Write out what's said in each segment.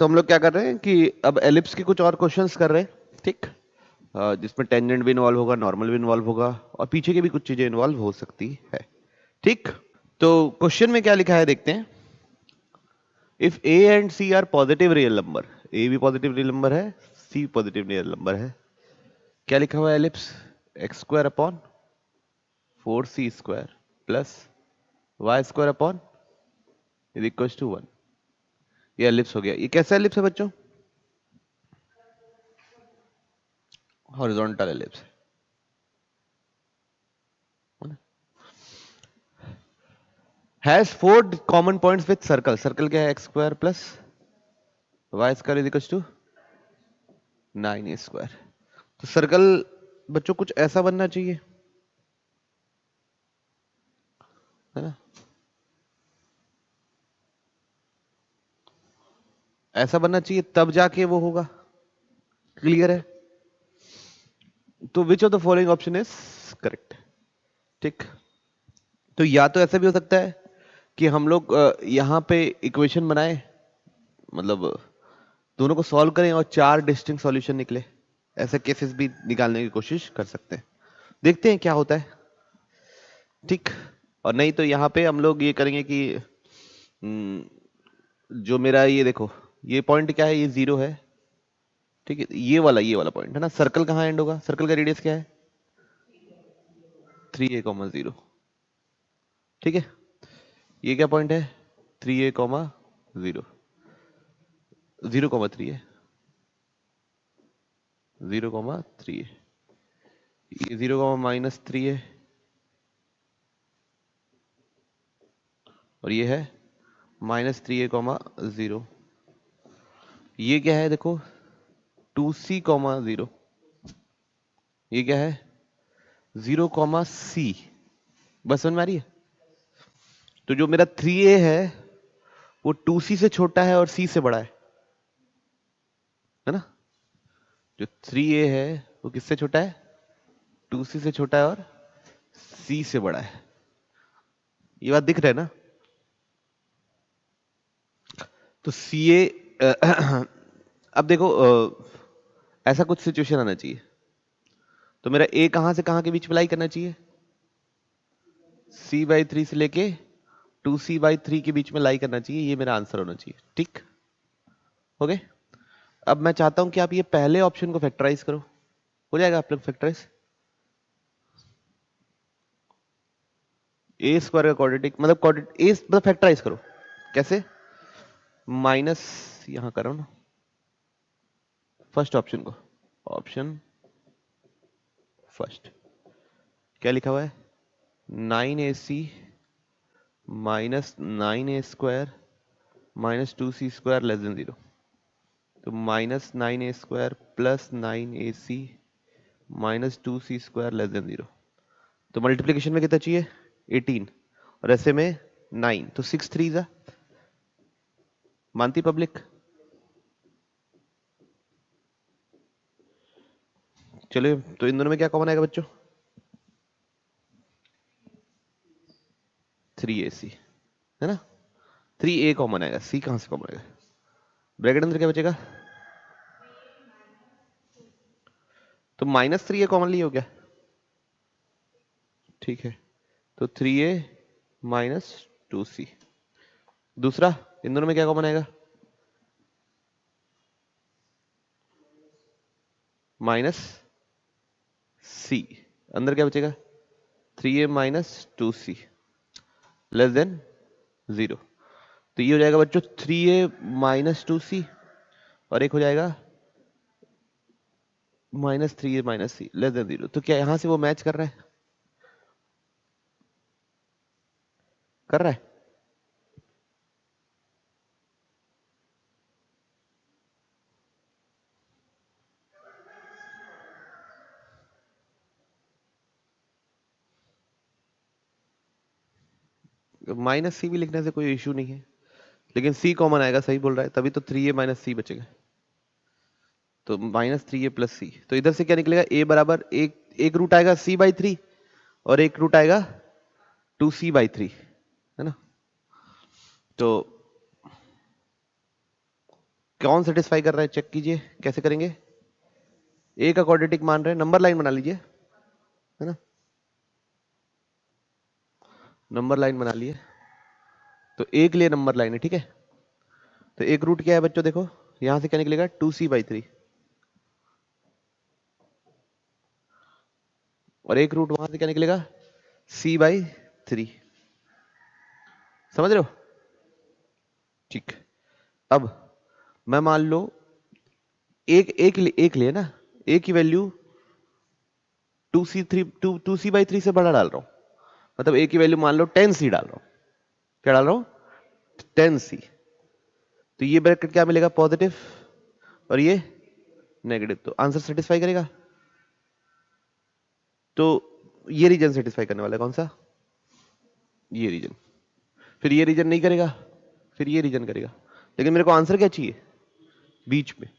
तो हम लोग क्या कर रहे हैं कि अब एलिप्स के कुछ और क्वेश्चंस कर रहे हैं, ठीक। जिसमें टेंजेंट भी इन्वॉल्व होगा, नॉर्मल भी इन्वॉल्व होगा और पीछे की भी कुछ चीजें इन्वॉल्व हो सकती है, ठीक। तो क्वेश्चन में क्या लिखा है देखते हैं। If a and c are positive real number, a भी पॉजिटिव रियल नंबर है, सी पॉजिटिव रियल नंबर है, क्या लिखा हुआ है ellipse x square upon 4c square plus y square upon is equal to 1। ये एलिप्स हो गया। ये कैसा एलिप्स है बच्चों? हॉरिजॉन्टल एलिप्स है। Has 4 common points with circle. Circle क्या है? X square plus y square is equal to 9a square. तो सर्कल बच्चों कुछ ऐसा बनना चाहिए, है ना? ऐसा बनना चाहिए तब जाके वो होगा। क्लियर है? तो which of the following option is correct, ठीक। तो या तो ऐसा भी हो सकता है कि हम लोग यहाँ पे इक्वेशन बनाए, मतलब दोनों को सॉल्व करें और 4 डिस्टिंक्ट सॉल्यूशन निकले। ऐसे केसेस भी निकालने की कोशिश कर सकते हैं, देखते हैं क्या होता है, ठीक। और नहीं तो यहाँ पे हम लोग ये करेंगे कि जो मेरा ये देखो, ये पॉइंट क्या है? ये 0 है, ठीक है। ये वाला पॉइंट है ना, सर्कल कहाँ एंड होगा? सर्कल का रेडियस क्या है? 3a, 0, ठीक है। ये क्या पॉइंट है? 3a, 0, 0, 3 है, 0, 3 है। ये 0, -3 है और ये है -3a, 0। ये क्या है देखो? 2c, 0। ये क्या है? 0, c। बस समझ में आ रही है? तो जो मेरा 3a है वो 2c से छोटा है और c से बड़ा है ना? जो 3a है वो किससे छोटा है? 2c से छोटा है और c से बड़ा है। ये बात दिख रहा है ना? तो ca अब देखो ऐसा कुछ सिचुएशन आना चाहिए। तो मेरा a कहां से कहां के बीच में लाई करना चाहिए? c/3 से लेके 2c/3 के बीच में लाई करना चाहिए। ये मेरा आंसर होना चाहिए, ठीक। हो गए? अब मैं चाहता हूं कि आप ये पहले ऑप्शन को फैक्टराइज करो। हो जाएगा आप लोग फैक्टराइज? ए स्क्वायर का क्वाड्रेटिक मतलब ए मतलब फैक्टराइज करो। कैसे? माइनस यहां करो ना फर्स्ट ऑप्शन को, ऑप्शन फर्स्ट। क्या लिखा हुआ है? 9ac -9a² -2c² less than 0। तो -9a² plus 9ac -2c² less than 0। तो मल्टीप्लीकेशन में कितना चाहिए? 18 और ऐसे में 9। तो 6 3 जा मानती पब्लिक? चलिए, तो इन दोनों में क्या कॉमन आएगा बच्चों? 3ac, है ना? 3a कॉमन आएगा, c कहां से कॉमन आएगा? ब्रैकेट अंदर क्या बचेगा? तो -3a कॉमनली हो गया, ठीक है। तो 3a -2c। दूसरा, इन दोनों में क्या कॉमन आएगा? -c। अंदर क्या बचेगा? 3a -2c less than 0। तो ये हो जाएगा बच्चों 3a -2c और एक हो जाएगा -3a -c लेस देन 0। तो क्या यहां से वो मैच कर रहा है? कर रहा है? -c भी लिखने से कोई इशू नहीं है, लेकिन c कॉमन आएगा, सही बोल रहा है, तभी तो 3a -c बचेगा। तो -3a + c। तो इधर से क्या निकलेगा? a बराबर एक रूट आएगा c/3 और एक रूट आएगा 2c/3, है ना? तो कौन सेटिस्फाई कर रहा है चेक कीजिए, कैसे करेंगे। ए का क्वाड्रेटिक मान रहे हैं, नंबर लाइन बना लीजिए, है ना, नंबर लाइन बना लिए। तो ए के लिए नंबर लाइन है, ठीक है। तो एक रूट क्या है बच्चों, देखो यहां से क्या निकलेगा 2c/3, और एक रूट वहां से क्या निकलेगा c/3, समझ रहे हो, ठीक। अब मैं मान लो एक लिए ना, ए की वैल्यू 2c/3 से बड़ा डाल रहा हूं, मतलब ए की वैल्यू मान लो 10c डाल रहा हूं, क्या डाल रहा हूं 10c। तो ये ब्रैकेट क्या मिलेगा पॉजिटिव, और ये नेगेटिव, तो आंसर सेटिस्फाई करेगा। तो ये रीजन सेटिस्फाई करने वाला है, कौन सा, ये रीजन। फिर ये रीजन नहीं करेगा, फिर ये रीजन करेगा, लेकिन मेरे को आंसर क्या चाहिए बीच में।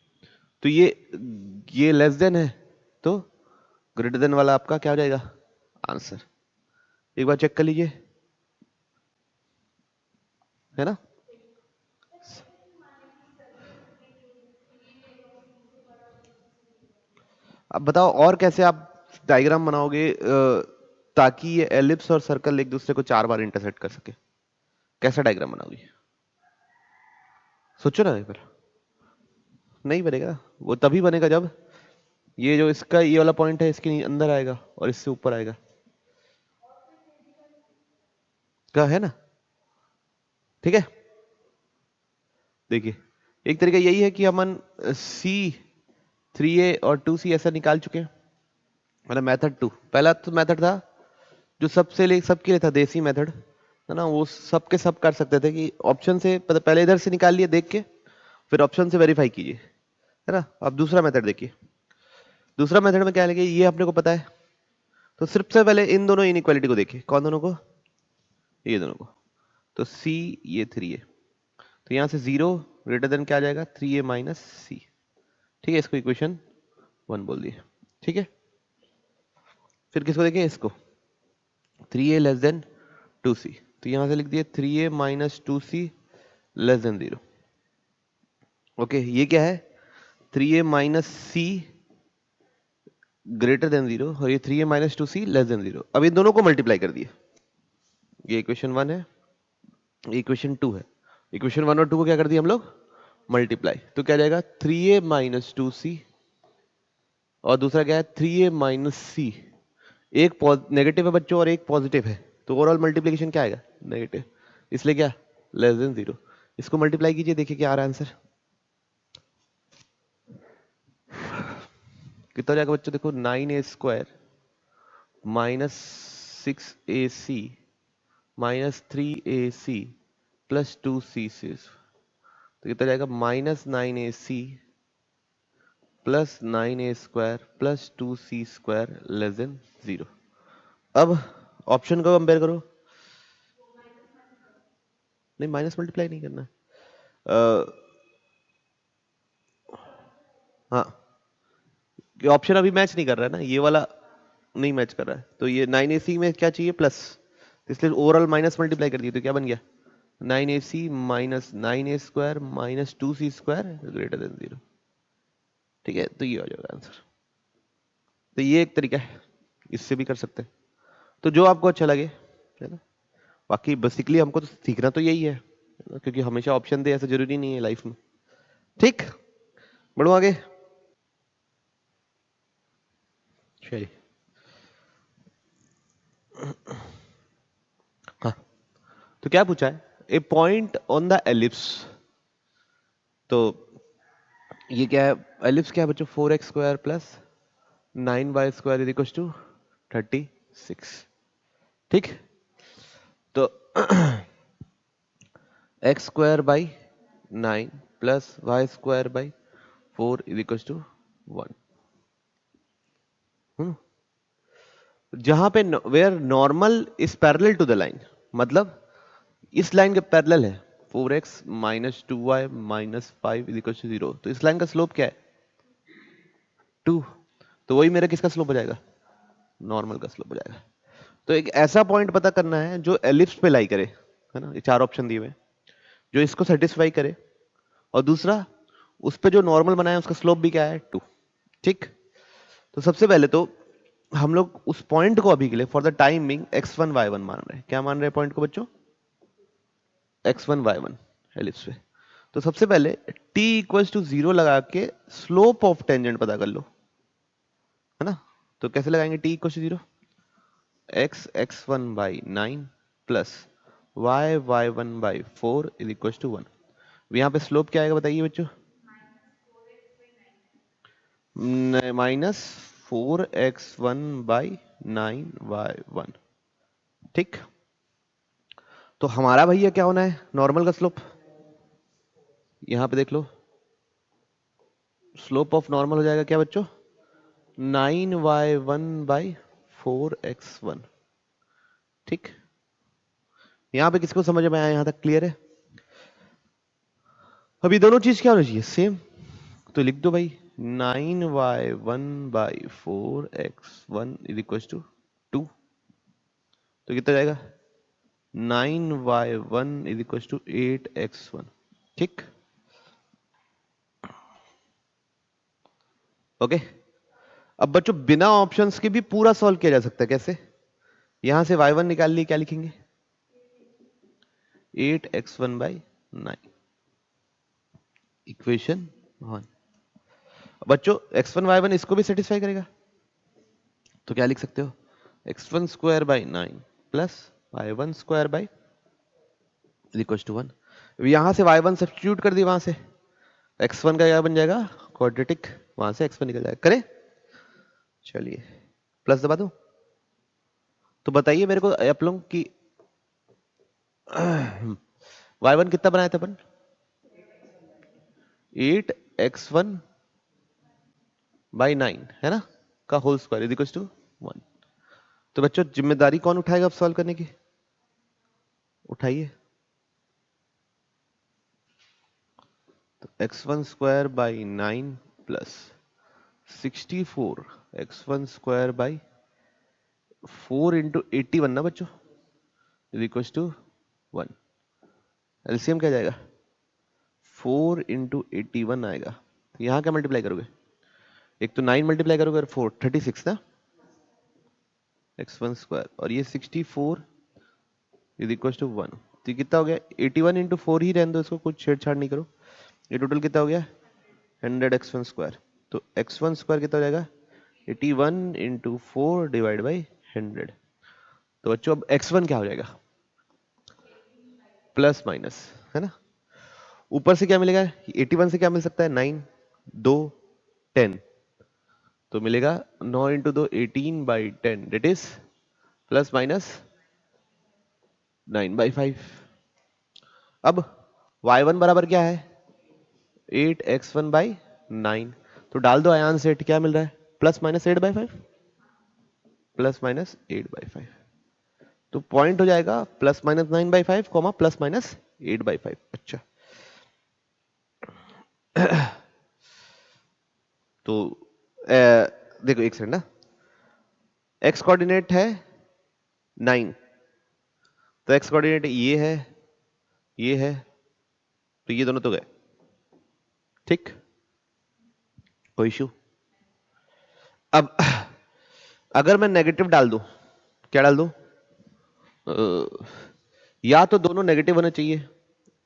तो ये लेस देन है, तो ग्रेटर देन वाला आपका क्या हो जाएगा आंसर। एक बार चेक कर लीजिए, है ना। अब बताओ और कैसे आप डायग्राम बनाओगे ताकि ये एलिप्स और सर्कल एक दूसरे को 4 बार इंटरसेक्ट कर सके। कैसा डायग्राम बनाओगे, सोचो ना एक बार। नहीं बनेगा, वो तभी बनेगा जब ये जो इसका ये वाला पॉइंट है इसके अंदर आएगा और इससे ऊपर आएगा, क्या है ना, ठीक है। देखिए एक तरीका यही है कि हम C3A और 2C ऐसा निकाल चुके हैं, मतलब मेथड 2। पहला तो मेथड था जो सबके लिए था, देसी मेथड, है ना, वो सबके सब कर सकते थे कि ऑप्शन से पहले इधर से निकाल लिए देख के, फिर ऑप्शन से वेरीफाई कीजिए, है ना। अब दूसरा मेथड देखिए, दूसरा मेथड में क्या लगे, ये अपने को पता है, तो सिर्फ से पहले इन दोनों इनइक्वालिटी को देखिए, कौन दोनों को, ये दोनों को। तो C ये 3A, तो यहां से 0 ग्रेटर देन क्या आ जाएगा 3A माइनस C, ठीक है, इसको इक्वेशन 1 बोल दिए, ठीक है। फिर किसको देखें, इसको 3A लेस देन 2C, तो यहां से लिख दिए 3A minus 2C less than 0। Okay, ये क्या है 3A minus C greater than 0, और ये 3A minus 2C less than 0। अब इन दोनों को मल्टीप्लाई कर दिए, ये इक्वेशन 1 है, ये इक्वेशन 2 है। इक्वेशन 1 और 2 को क्या कर दिया हम लोग मल्टीप्लाई, तो क्या जाएगा 3A माइनस 2C, और दूसरा क्या है 3A माइनस C। एक नेगेटिव है बच्चों और एक पॉजिटिव है, तो ओवरऑल मल्टीप्लिकेशन क्या आएगा नेगेटिव, इसलिए क्या लेस देन 0। इसको मल्टीप्लाई कीजिए, देखिए क्या आ रहा है आंसर, कितना जाएगा बच्चों, देखो 9A² minus 6AC minus 3AC plus 2C, तो कितना जाएगा -9AC plus 9A² plus 2C² less than 0। अब ऑप्शन को कंपेयर करो, नहीं माइनस मल्टीप्लाई नहीं करना, हाँ ऑप्शन अभी मैच नहीं कर रहा है ना, ये वाला नहीं मैच कर रहा है, तो ये 9AC में क्या चाहिए प्लस, इसलिए ओवरऑल माइनस मल्टीप्लाई कर दिए, तो क्या बन गया 9AC minus 9A² minus 2C² greater than 0, ठीक है। तो ये हो जाएगा आंसर। तो ये एक तरीका है, इससे भी कर सकते हैं, तो जो आपको अच्छा लगे, है ना। बाकी बेसिकली हमको तो सीखना तो यही है ना? क्योंकि हमेशा ऑप्शन दे ऐसा जरूरी नहीं है लाइफ में, ठीक। बढ़ो आगे, चलिए। हाँ, तो क्या पूछा है, ए पॉइंट ऑन द एलिप्स, तो ये क्या है, एलिप्स क्या है बच्चों 4x² plus 9y² is equal to 36, ठीक। तो x² by 9 plus y² by 4 is equal to 1। जहां पे where normal is parallel to the line, मतलब इस लाइन के पैरेलल है 4x minus 2y minus 5 is equal to 0, तो इस लाइन का स्लोप क्या है 2, तो वही मेरा किसका स्लोप हो जाएगा नॉर्मल का स्लोप हो जाएगा। तो एक ऐसा पॉइंट पता करना है जो एलिप्स पे लाई करे, है ना, ये 4 ऑप्शन दिए हुए जो इसको सेटिस्फाई करे, और दूसरा उस पे जो नॉर्मल बनाया उसका स्लोप भी क्या है 2। ठीक, तो सबसे पहले तो हम लोग उस पॉइंट को अभी के लिए for the timing x1 y1 मान रहे हैं। क्या मान रहे हैं पॉइंट को बच्चों? x1 y1 एलिप्स पे। तो सबसे पहले t इक्वल्स टू 0 लगा के स्लोप ऑफ टेंजेंट पता कर लो, है ना। तो कैसे लगाएंगे t equals to 0? x x1 by 9 plus y y1 by 4 is equals to 1। यहाँ पे स्लोप क्या आएगा बताइए बच्चों? -4x1 by 9y1। ठीक, तो हमारा भैया क्या होना है? नॉर्मल का स्लोप। यहां पे देख लो, स्लोप ऑफ नॉर्मल हो जाएगा क्या बच्चों? 9y1 by 4x1। ठीक, यहां पे किसको समझ में आया? यहां तक क्लियर है? अभी दोनों चीज क्या होनी चाहिए? सेम। तो लिख दो भाई 9y1 by 4x1 is equal to 2। तो कितना जाएगा? 9y1 is equal to 8x1। ठीक, ओके। अब बच्चों बिना ऑप्शंस के भी पूरा सॉल्व किया जा सकता है। कैसे? यहां से y1 निकाल लिए, क्या लिखेंगे? 8x1 by 9, equation 1। बच्चों x1 y1 इसको भी सेटिस्फाई करेगा, तो क्या लिख सकते हो? x1 square by 9 plus y1 square by equal to 1। यहां से y1 सब्स्टिट्यूट कर दिया, वहां से x1 का क्या बन जाएगा? क्वाड्रेटिक। वहां से x1 निकल जाएगा। करें? चलिए प्लस दबा दूं। तो बताइए मेरे को आप लोग की y1 कितना बनाया था अपन? 8x1 बाई 9, है ना, का whole square is equal to 1। तो बच्चों जिम्मेदारी कौन उठाएगा अब सॉल्व करने की? उठाइए। तो x1 square by 9 plus 64 x1 square by 4 into 81 ना बच्चों, इज इक्वल टू 1। एलसीएम क्या जाएगा? 4 इंटू 81 आएगा। तो यहाँ क्या मल्टीप्लाई करोगे? एक तो 9 मल्टीप्लाई करोगे और 4 36 ना, x1 स्क्वायर, और ये 64 इज इक्वल टू 1। तो ये कितना हो गया? 81 इंटू 4 ही रहने दो, इसको कुछ छेड़छाड़ नहीं करो। ये टोटल कितना हो गया? 100 x1 स्क्वायर। तो x1 स्क्वायर कितना हो जाएगा? 81 इंटू 4 डिवाइड बाई 100। तो बच्चों अब x1 क्या हो जाएगा? प्लस माइनस, है ना। ऊपर से क्या मिलेगा? 81 से क्या मिल सकता है? 9, 2, 10। तो मिलेगा 9 into 2 18 by 10, that is plus minus 9 by 5। अब y1 बराबर क्या है? 8x1 by 9। तो डाल दो आयान सेट, क्या मिल रहा है? Plus minus 8 by 5, plus minus 8 by 5। तो पॉइंट हो जाएगा plus minus 9 by 5 comma plus minus 8 by 5। अच्छा, तो देखो एक सेकंड ना, एक्स कोऑर्डिनेट है 9, तो एक्स कोऑर्डिनेट ये है, ये है, तो ये दोनों तो गए। ठीक, कोई इशू? अब अगर मैं नेगेटिव डाल दूं, क्या डाल दूं? या तो दोनों नेगेटिव होना चाहिए,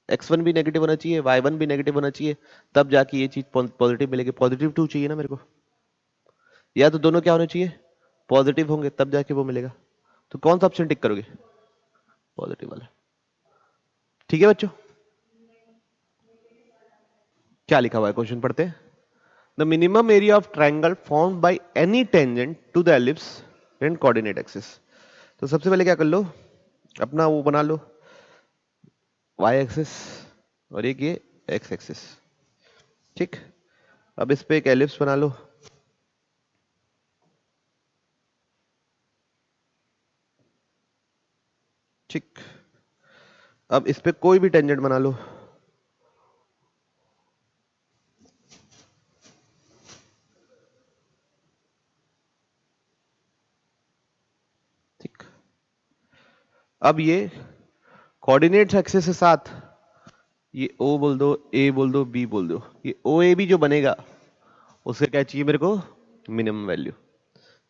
x1 भी नेगेटिव होना चाहिए, y1 भी नेगेटिव होना चाहिए, तब जाके ये चीज पॉजिटिव मिलेगी। पॉजिटिव 2 चाहिए ना मेरे को, या तो दोनों क्या होने चाहिए? पॉजिटिव होंगे, तब जाके वो मिलेगा। तो कौन सा ऑप्शन टिक करोगे? पॉजिटिव वाला। ठीक है बच्चों, क्या लिखा हुआ है क्वेश्चन पढ़ते हैं। The minimum area of triangle formed by any tangent to the ellipse and coordinate axis. तो सबसे पहले क्या कर लो, अपना वो बना लो वाई एक्सिस, और एक ये एक्स एक्सिस। ठीक, अब इस पे एक एलिप्स बना लो। ठीक, अब इस पे कोई भी टेंजेंट बना लो। ठीक, अब ये कोऑर्डिनेट एक्सिस के साथ ये ओ बोल दो, ए बोल दो, बी बोल दो, ये ओ ए बी जो बनेगा उसका क्या चाहिए मेरे को, मिनिमम वैल्यू।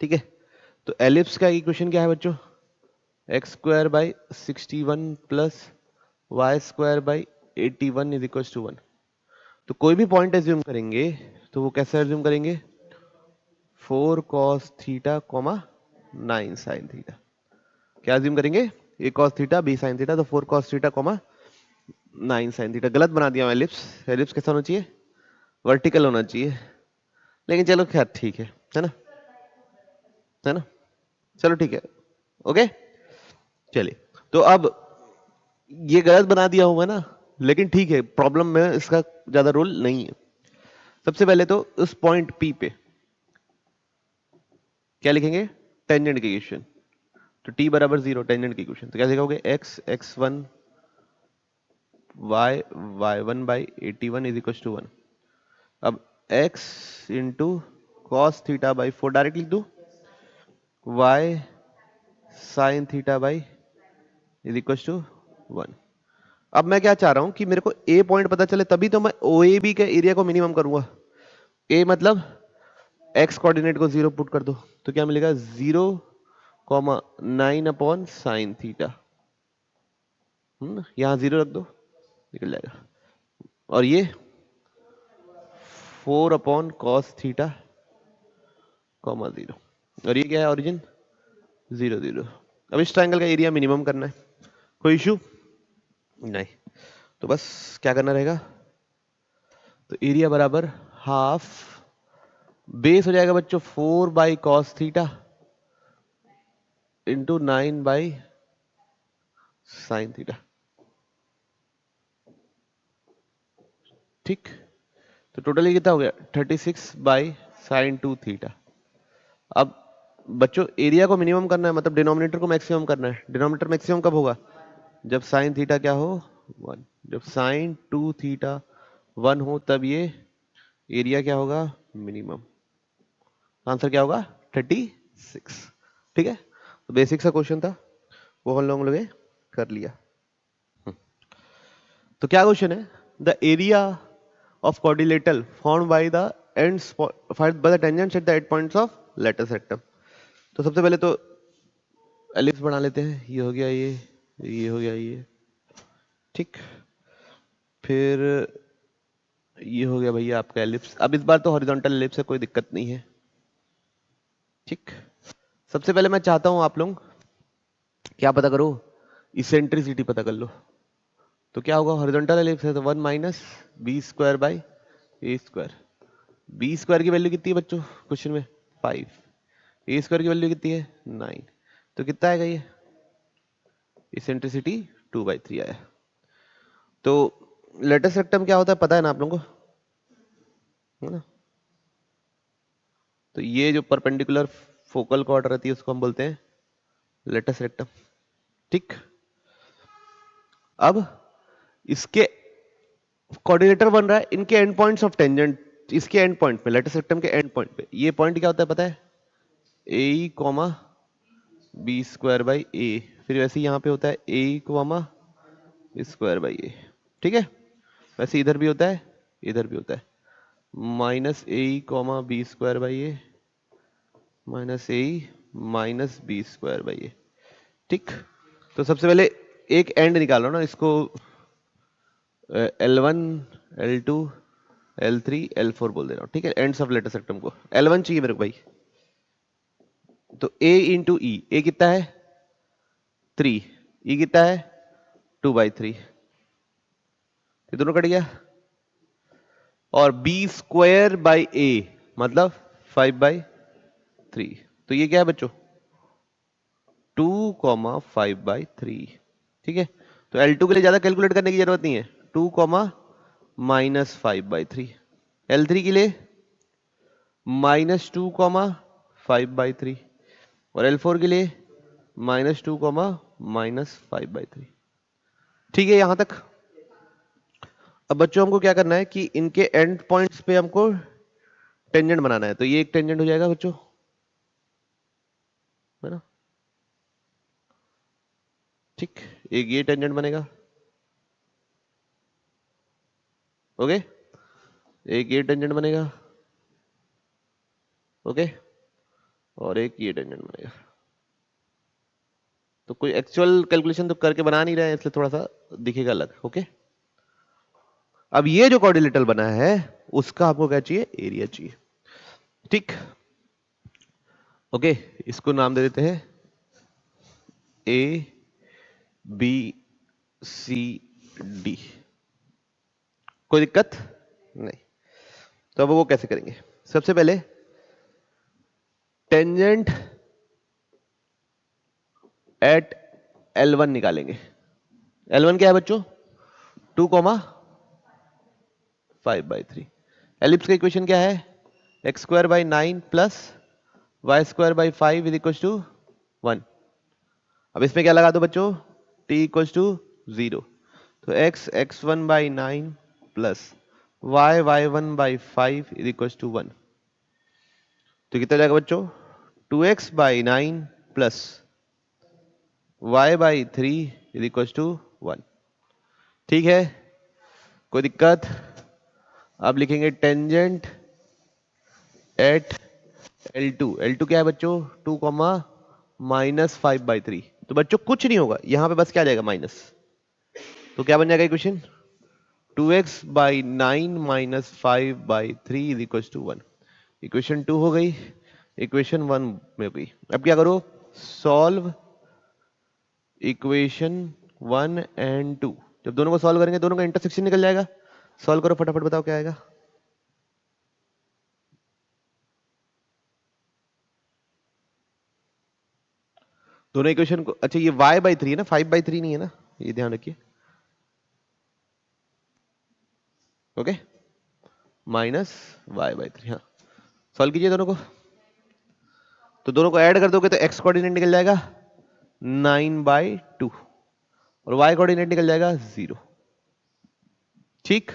ठीक है, तो एलिप्स का इक्वेशन क्या है बच्चों, x square by 61 plus y square by 81 is equal to 1। तो कोई भी पॉइंट एज्यूम करेंगे तो वो कैसे एज्यूम करेंगे, 4 cos theta comma 9 sin theta. क्या एज्यूम करेंगे, a cos theta b sin theta, तो 4 cos theta comma 9 sin theta. गलत बना दिया मैं एलिप्स, एलिप्स कैसा होना चाहिए, वर्टिकल होना चाहिए, लेकिन चलो खैर ठीक है ना, है ना, चलो ठीक है, ओके। चलिए, तो अब ये गलत बना दिया हुआ ना, लेकिन ठीक है, प्रॉब्लम में इसका ज्यादा रोल नहीं है। सबसे पहले तो उस पॉइंट पी पे क्या लिखेंगे, टेंजेंट की इक्वेशन। तो t बराबर 0 टेंजेंट की इक्वेशन, तो क्या लिखोगे, x x1 y y1 by 81 is equal to 1। अब x into cos theta by 4 direct लिख दू, y sine theta by is equal to 1। अब मैं क्या चाह रहा हूं कि मेरे को ए पॉइंट पता चले, तभी तो मैं ओ ए बी के एरिया को मिनिमम करूंगा। ए मतलब एक्स कोऑर्डिनेट को 0 पुट कर दो, तो क्या मिलेगा 0,9 अपॉन साइन थीटा, यहां 0 रख दो, निकल जाएगा। और ये 4 अपॉन कॉस थीटा कॉमा 0, और ये क्या है ओरिजिन 0 0। अब इस ट्रायंगल का एरिया मिनिमम करना है, कोई इशू नहीं। तो बस क्या करना रहेगा, तो एरिया बराबर हाफ बेस हो जाएगा बच्चों 4 by cos theta into 9 by sine theta. ठीक, तो टोटली कितना हो गया 36 बाई साइन 2 थीटा। अब बच्चों एरिया को मिनिमम करना है, मतलब डिनोमिनेटर को मैक्सिमम करना है। डिनोमिनेटर मैक्सिमम कब होगा, जब साइन थीटा क्या हो 1। जब साइन 2 थीटा 1 हो तब ये एरिया क्या होगा, मिनिमम। आंसर क्या होगा 36। ठीक है, तो बेसिक सा क्वेश्चन था, वो हम लोगों ने कर लिया। तो क्या क्वेश्चन है, the area of quadrilateral formed by the ends by the tangents at the eight points of lateral rectum। तो सबसे पहले तो एलिप्स बना लेते हैं, ये हो गया ये हो गया ये, ठीक। फिर ये हो गया भैया आपका एलिप्स। अब इस बार तो हॉरिजॉन्टल एलिप्स है, कोई दिक्कत नहीं है, ठीक। सबसे पहले मैं चाहता हूं आप लोग क्या पता करो, इसेंट्रिसिटी पता कर लो। तो क्या होगा, हॉरिजॉन्टल एलिप्स है तो 1 minus b square by a square. B square की वैल्यू कितनी है बच्चों क्वेश्चन में 5, ए स्क्वायर की वैल्यू कितनी है 9, तो कितना आएगा ये, इसेंट्रिसिटी 2/3 आया। तो लेटेस्ट रेक्टम क्या होता है पता है ना आप लोगों को, है ना। तो ये जो परपेंडिकुलर फोकल कॉर्ड रहती है उसको हम बोलते हैं लेटेस्ट रेक्टम, ठीक। अब इसके कोऑर्डिनेटर बन रहा है इनके एंड पॉइंट्स ऑफ टेंजेंट, इसके एंड पॉइंट पे, लेटेस्ट रेक्टम के एंड पॉइंट पे ये पॉइंट क्या होता है पता है, ए कॉमा बी स्क्वायर बाई ए। फिर वैसे यहाँ पे होता है ए कॉमा स्क्वायर बाई ए, ठीक है। वैसे इधर भी होता है, इधर भी होता है minus a comma b square by a minus a minus b square by a, ठीक। तो सबसे पहले एक एंड निकालो ना, इसको L1 L2 L3 L4 बोल दे रहा हूँ, ठीक है। एंड्स ऑफ लेटेस्ट रेक्टम को L1 चाहिए मेरे को भाई, तो A इंटू ई, ए कितना है 3, ई कितना है 2/3, ये दोनों कट गया। और बी स्क्वायर बाई ए मतलब 5/3, तो ये क्या है बच्चों 2,5/3, ठीक है। तो L2 के लिए ज्यादा कैलकुलेट करने की जरूरत नहीं है, 2, -5/3। L3 के लिए -2, 5/3, और L4 के लिए -2, -5/3, ठीक है यहां तक। अब बच्चों हमको क्या करना है कि इनके एंड पॉइंट्स पे हमको टेंजेंट बनाना है, तो ये एक टेंजेंट हो जाएगा बच्चों, है ना, ठीक। एक ये टेंजेंट बनेगा, ओके, एक ये टेंजेंट बनेगा, ओके, और एक ये टेंजेंट बनेगा। तो कोई एक्चुअल कैलकुलेशन तो करके बना नहीं रहे हैं, इसलिए थोड़ा सा दिखेगा अलग। ओके, अब ये जो क्वाड्रिलेटरल बना है उसका आपको क्या चाहिए, एरिया चाहिए। ठीक, ओके, इसको नाम दे देते हैं ए बी सी डी। कोई दिक्कत नहीं। तो अब वो कैसे करेंगे, सबसे पहले टेंजेंट एट L1 निकालेंगे। L1 क्या है बच्चों, 2,5/3। एलिप्स का इक्वेशन क्या है, x²/9 plus y²/5 is equal to 1। अब इसमें क्या लगा दो बच्चों, t इक्वल टू 0। तो x1/9 plus y1/5 is equal to 1। तो कितना जाएगा बच्चों, 2x/9 plus y/3 is equal to 1। ठीक है, कोई दिक्कत। अब लिखेंगे टेंजेंट एट L2। L2 क्या है बच्चों, 2,-5/3। तो बच्चों कुछ नहीं होगा, यहां पे बस क्या आ जाएगा, माइनस। तो क्या बन जाएगा equation, 2x/9 minus 5/3 is equal to 1। Equation 2 हो गई, इक्वेशन 1 में हो गई। अब क्या करो, सॉल्व इक्वेशन 1 एंड 2। जब दोनों को सॉल्व करेंगे दोनों का इंटरसेक्शन निकल जाएगा। सॉल्व करो फटाफट, बताओ क्या आएगा। दोनों इक्वेशन को, अच्छा ये y/3 है ना, 5/3 नहीं है ना, ये ध्यान रखिए। Okay, minus y/3। हाँ, सॉल्व कीजिए दोनों को। तो दोनों को ऐड कर दोगे तो x कोऑर्डिनेट निकल जाएगा 9/2 और y कोऑर्डिनेट निकल जाएगा 0। ठीक,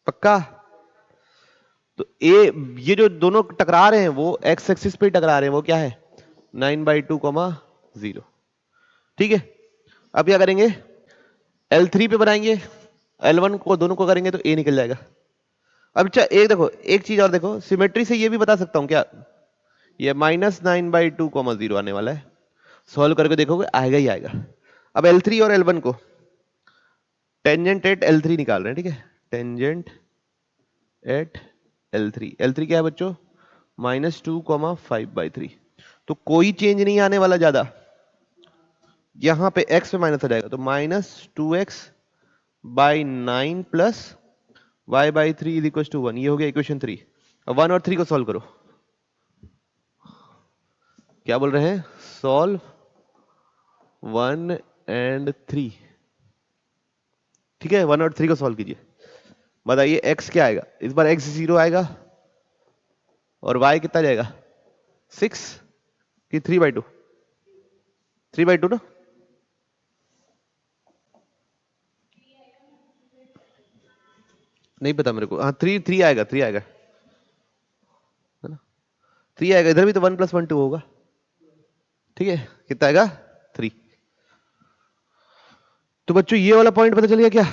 पक्का। तो ये जो दोनों टकरा रहे हैं वो x एक्सिस पे टकरा रहे हैं, वो क्या है 9/2, 0। ठीक है, अब क्या करेंगे, L3 पे बनाएंगे, L1 को दोनों को करेंगे तो a निकल जाएगा। अब अच्छा एक देखो, एक चीज और देखो, सिमेट्री से ये भी बता सकता हूं क्या, ये -9/2, 0 आने वाला है। सॉल्व करके देखोगे आएगा ही आएगा। अब L3 और L1 को टेंजेंट एट L3 निकाल रहे हैं। ठीक है, टेंजेंट एट L3। L3 क्या है बच्चों, -2,5/3। तो कोई चेंज नहीं आने वाला ज्यादा, यहां पे x पे माइनस आ जाएगा, तो -2x/9 plus y/3 is equal to 1। ये हो गया इक्वेशन 3। अब 1 और 3 को सॉल्व करो। क्या बोल रहे हैं, सॉल्व 1 एंड 3। ठीक है, 1 और 3 को सॉल्व कीजिए। बताइए x क्या आएगा, इस बार x 0 आएगा और y कितना जाएगा 6 कि 3/2, 3/2 ना। नहीं पता मेरे को, हाँ 3 आएगा, 3 आएगा, है ना, 3 आएगा। इधर भी तो 1 + 1 2 होगा। ठीक है, कितना आएगा 3। तो बच्चों ये वाला पॉइंट पता चल गया क्या,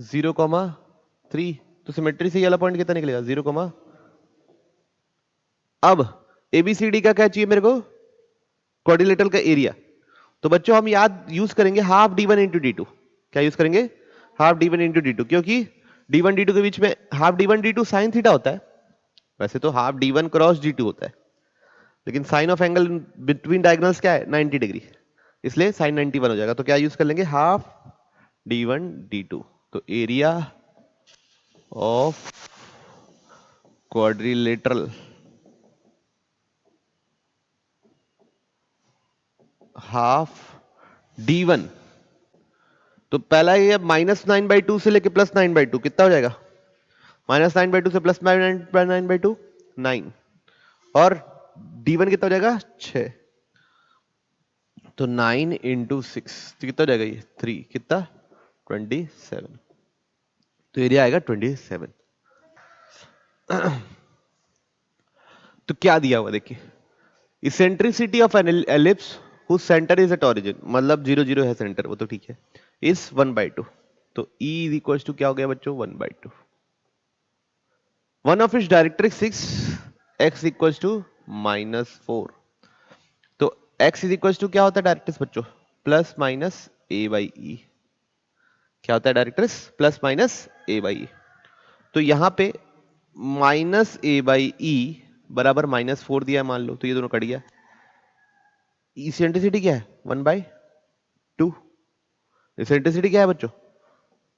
0,3। तो सिमेट्री से ये वाला पॉइंट कितना निकलेगा 0, अब ABCD का क्या चाहिए मेरे को, क्वाड्रिलेटरल का एरिया। तो बच्चों हम याद यूज करेंगे हाफ D1 इंटू D2। क्या यूज करेंगे, हाफ D1 इंटू D2, क्योंकि D1 D2 के बीच में half D1 D2 sine theta होता है। वैसे तो हाफ D1 क्रॉस D2 होता है, लेकिन sine of angle between diagonals क्या है 90 डिग्री, इसलिए साइन 91 हो जाएगा। तो क्या यूज कर लेंगे, हाफ D1 D2। तो area of quadrilateral half D1। तो पहला ये -9/2 से लेके +9/2 कितना हो जाएगा, -9/2 से +9/2 9, और D1 कितना हो जाएगा 6। तो 9 इंटू 6 तो कितना हो जाएगा, ये 3 कितना 27। तो एरिया आएगा 27। तो क्या दिया हुआ देखिए, eccentricity of an ellipse whose centre is at origin, मतलब 0 0 है सेंटर, वो तो ठीक है, इज 1/2। तो E इज इक्वल टू क्या हो गया बच्चों 1/2। One of its directrix 6 x equal to -4। तो x इज इक्वल टू क्या होता है डायरेक्ट्रिक्स बच्चों plus minus a by e. क्या होता है directrix plus minus a by e. तो यहां पे माइनस a बाई ई बराबर -4 दिया है मान लो, तो ये दोनों कट गया। इसेंट्रिसिटी क्या है 1/2। इसेंट्रिसिटी क्या है बच्चों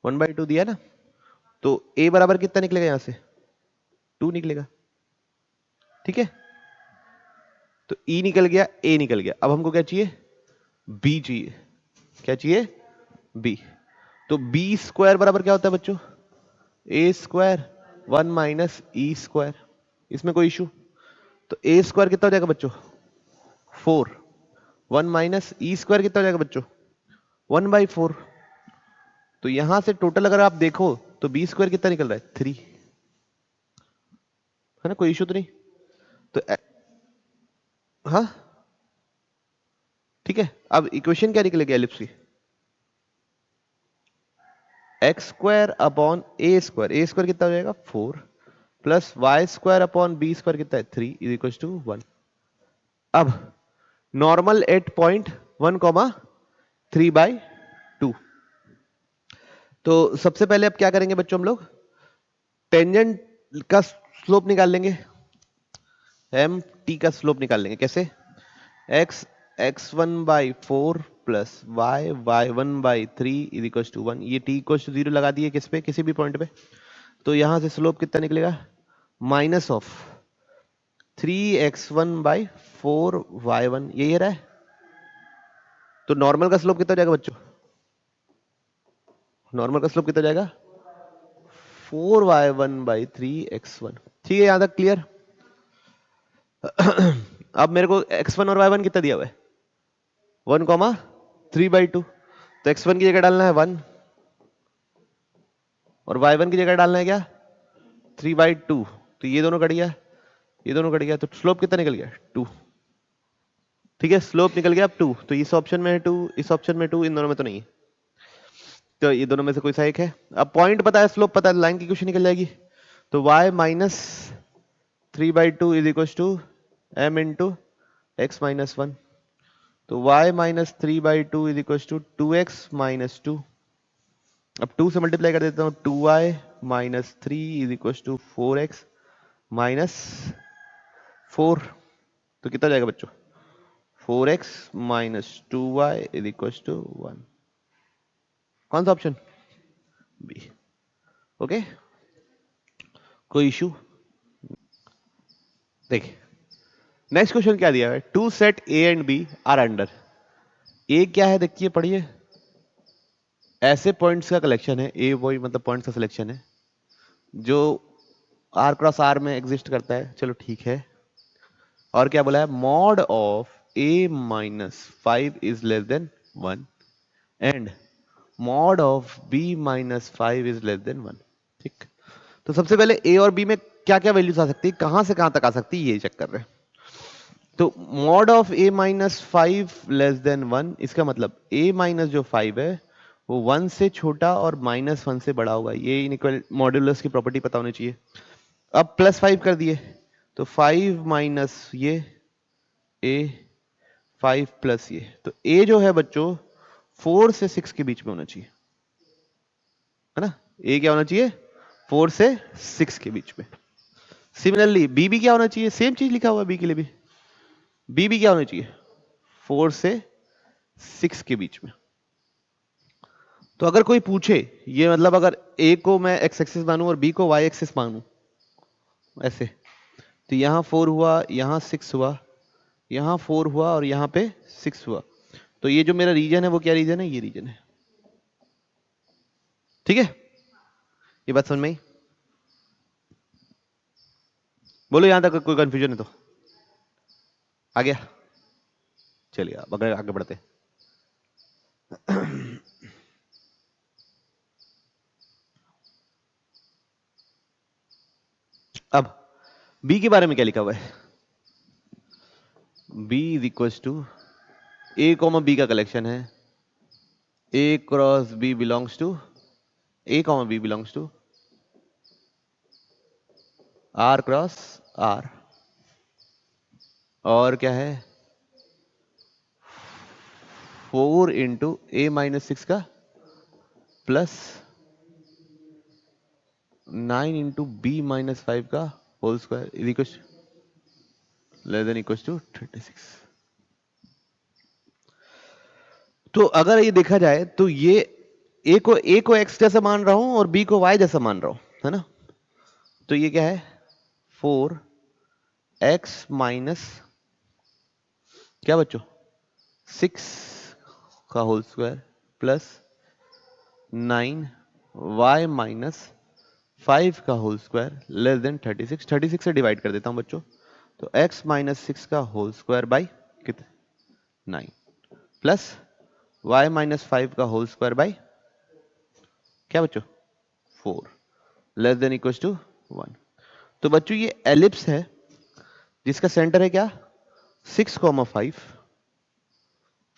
1/2 दिया ना, तो a बराबर कितना निकलेगा यहां से 2 निकलेगा। ठीक है, तो E निकल गया, A निकल गया। अब हमको क्या चाहिए B चाहिए। क्या चाहिए B। तो B स्क्वायर बराबर क्या होता है बच्चों A square 1 minus E square. इसमें कोई इशू। तो A स्क्वायर कितना हो जाएगा बच्चों 4। 1 माइनस E स्क्वायर कितना हो जाएगा बच्चों 1/4। तो यहां से टोटल अगर आप देखो तो B स्क्वायर कितना निकल रहा है 3, है ना, कोई इशू तो नहीं। तो हाँ ठीक है। अब इक्वेशन क्या निकलेगी एलिप्स की x square upon a square कितना हो जाएगा 4 plus y square upon b square कितना है 3 इज इक्वल टू 1। अब नॉर्मल एट पॉइंट 1,3/2। तो सबसे पहले अब क्या करेंगे बच्चों हम लोग टेंजेंट का स्लोप निकाल लेंगे। एम टी का स्लोप निकाल लेंगे कैसे x1/4 plus y1/3 is equal to 1। ये t इक्वल टू 0 लगा दिए किस पे किसी भी पॉइंट पे। तो यहां से स्लोप कितना निकलेगा माइनस ऑफ 3x1/4y1 ये रहा है। तो नॉर्मल का स्लोप कितना हो जाएगा बच्चों नॉर्मल का स्लोप कितना हो जाएगा 4y1/3x1। ठीक है यहां तक क्लियर। अब मेरे को x1 और y1 कितना दिया हुआ है 1,3/2। तो x1 की जगह डालना है 1 और y1 की जगह डालना है क्या 3/2। तो ये दोनों कट गया ये दोनों कट गया। तो स्लोप कितना निकल गया 2। ठीक है स्लोप निकल गया अब 2। तो इस ऑप्शन में है 2 इस ऑप्शन में 2 इन दोनों में तो नहीं है। तो ये दोनों में से कोई सा एक है। अब पॉइंट पता है स्लोप पता है लाइन की इक्वेशन निकल जाएगी। तो y minus 3/2 is equal to m into x minus 1। तो y minus 3/2 is equal to 2x minus 2। अब 2 से मल्टीप्लाई कर देता हूँ 2y minus 3 is equal to 4x minus 4। तो कितना जाएगा बच्चों 4x minus 2y is equal to 1। कौन सा ऑप्शन बी। ओके कोई इशू। देखिए नेक्स्ट क्वेश्चन क्या दिया है two set a and b are under. A क्या है देखिए पढ़िए ऐसे पॉइंट्स का कलेक्शन है। ए वही मतलब पॉइंट्स का सिलेक्शन है जो आर क्रॉस आर में एग्जिस्ट करता है। चलो ठीक है। और क्या बोला है mod of a minus 5 is less than 1 and mod of b minus 5 is less than 1। ठीक। तो सबसे पहले ए और बी में क्या क्या वैल्यूज आ सकती है कहां से कहां तक आ सकती है ये चेक कर रहे हैं। तो mod of a minus 5 less than 1 इसका मतलब ए माइनस जो 5 है वो 1 से छोटा और माइनस 1 से बड़ा होगा। ये इनइक्वल मॉड्यूलस की प्रॉपर्टी पता होनी चाहिए। अब प्लस 5 कर दिए तो 5 माइनस ये ए 5 प्लस ये। तो ए जो है बच्चों 4 से 6 के बीच में होना चाहिए है ना। ए क्या होना चाहिए 4 से 6 के बीच में। सिमिलरली बी भी क्या होना चाहिए सेम चीज लिखा हुआ है बी के लिए भी। बी भी क्या होना चाहिए 4 से 6 के बीच में। तो अगर कोई पूछे ये मतलब अगर ए को मैं एक्स एक्सिस मानूं और बी को वाई एक्सिस मानूं ऐसे तो यहां 4 हुआ यहां 6 हुआ यहां 4 हुआ और यहां पे 6 हुआ। तो ये जो मेरा रीजन है वो क्या रीजन है ये रीजन है। ठीक है ये बात समझ में आई। बोलो यहां तक कोई कंफ्यूजन है तो आ गया। चलिए अब अगर आगे बढ़ते हैं। अब बी के बारे में क्या लिखा हुआ है b is equal to a comma b का कलेक्शन है a cross b belongs to a comma b belongs to R cross R, और क्या है 4 इंटू ए माइनस 6 का प्लस 9 इंटू बी माइनस 5 का whole square is equal less than equal to 36। तो अगर ये देखा जाए तो ये ए को एक्स जैसा मान रहा हूं और बी को वाई जैसा मान रहा हूं, है ना। तो ये क्या है 4x माइनस क्या बच्चों 6 का whole square plus 9y minus 5 का होल स्क्वायर लेस देन 36। 36 से डिवाइड कर देता हूं बच्चों, तो x माइनस 6 का होल स्क्वायर बाई कितने 9 प्लस y माइनस 5 का होल स्क्वायर बाई क्या बच्चों 4 लेस देन इक्वल टू 1। तो बच्चों ये एलिप्स है जिसका सेंटर है क्या 6,5,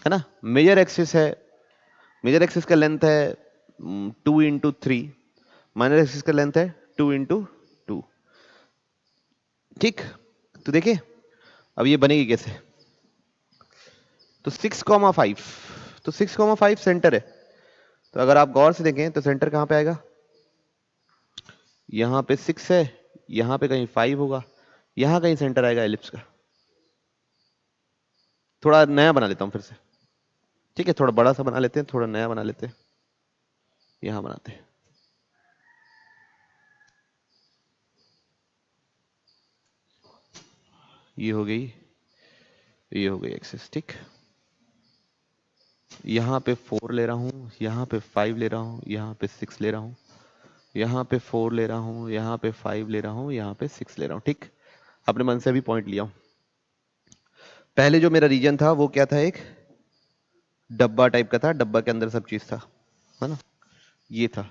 है ना। मेजर एक्सिस है, मेजर एक्सिस का लेंथ है 2 इंटू 3, माइनर एक्सिस का लेंथ है 2 इंटू 2। ठीक, तो देखिए अब ये बनेगी कैसे। तो 6,5, तो 6,5 सेंटर है। तो अगर आप गौर से देखें तो सेंटर कहां पे आएगा, यहां पे 6 है, यहां पे कहीं 5 होगा, यहां कहीं सेंटर आएगा एलिप्स का। थोड़ा नया बना लेता हूं फिर से, ठीक है, थोड़ा बड़ा सा बना लेते हैं, थोड़ा नया बना लेते हैं, यहां बनाते हैं। ये हो गई, ये हो गई एक्सिस, ठीक। यहाँ पे 4 ले रहा हूँ, यहाँ पे 5 ले रहा हूँ, यहाँ पे 6 ले रहा हूँ, यहाँ पे 4 ले रहा हूँ, यहाँ पे 5 ले रहा हूँ, यहाँ पे 6 ले रहा हूँ, ठीक। अपने मन से भी पॉइंट लिया हूँ। पहले जो मेरा रीजन था वो क्या था, एक डब्बा टाइप का था, डब्बा के अंदर सब चीज था, है ना, ये था।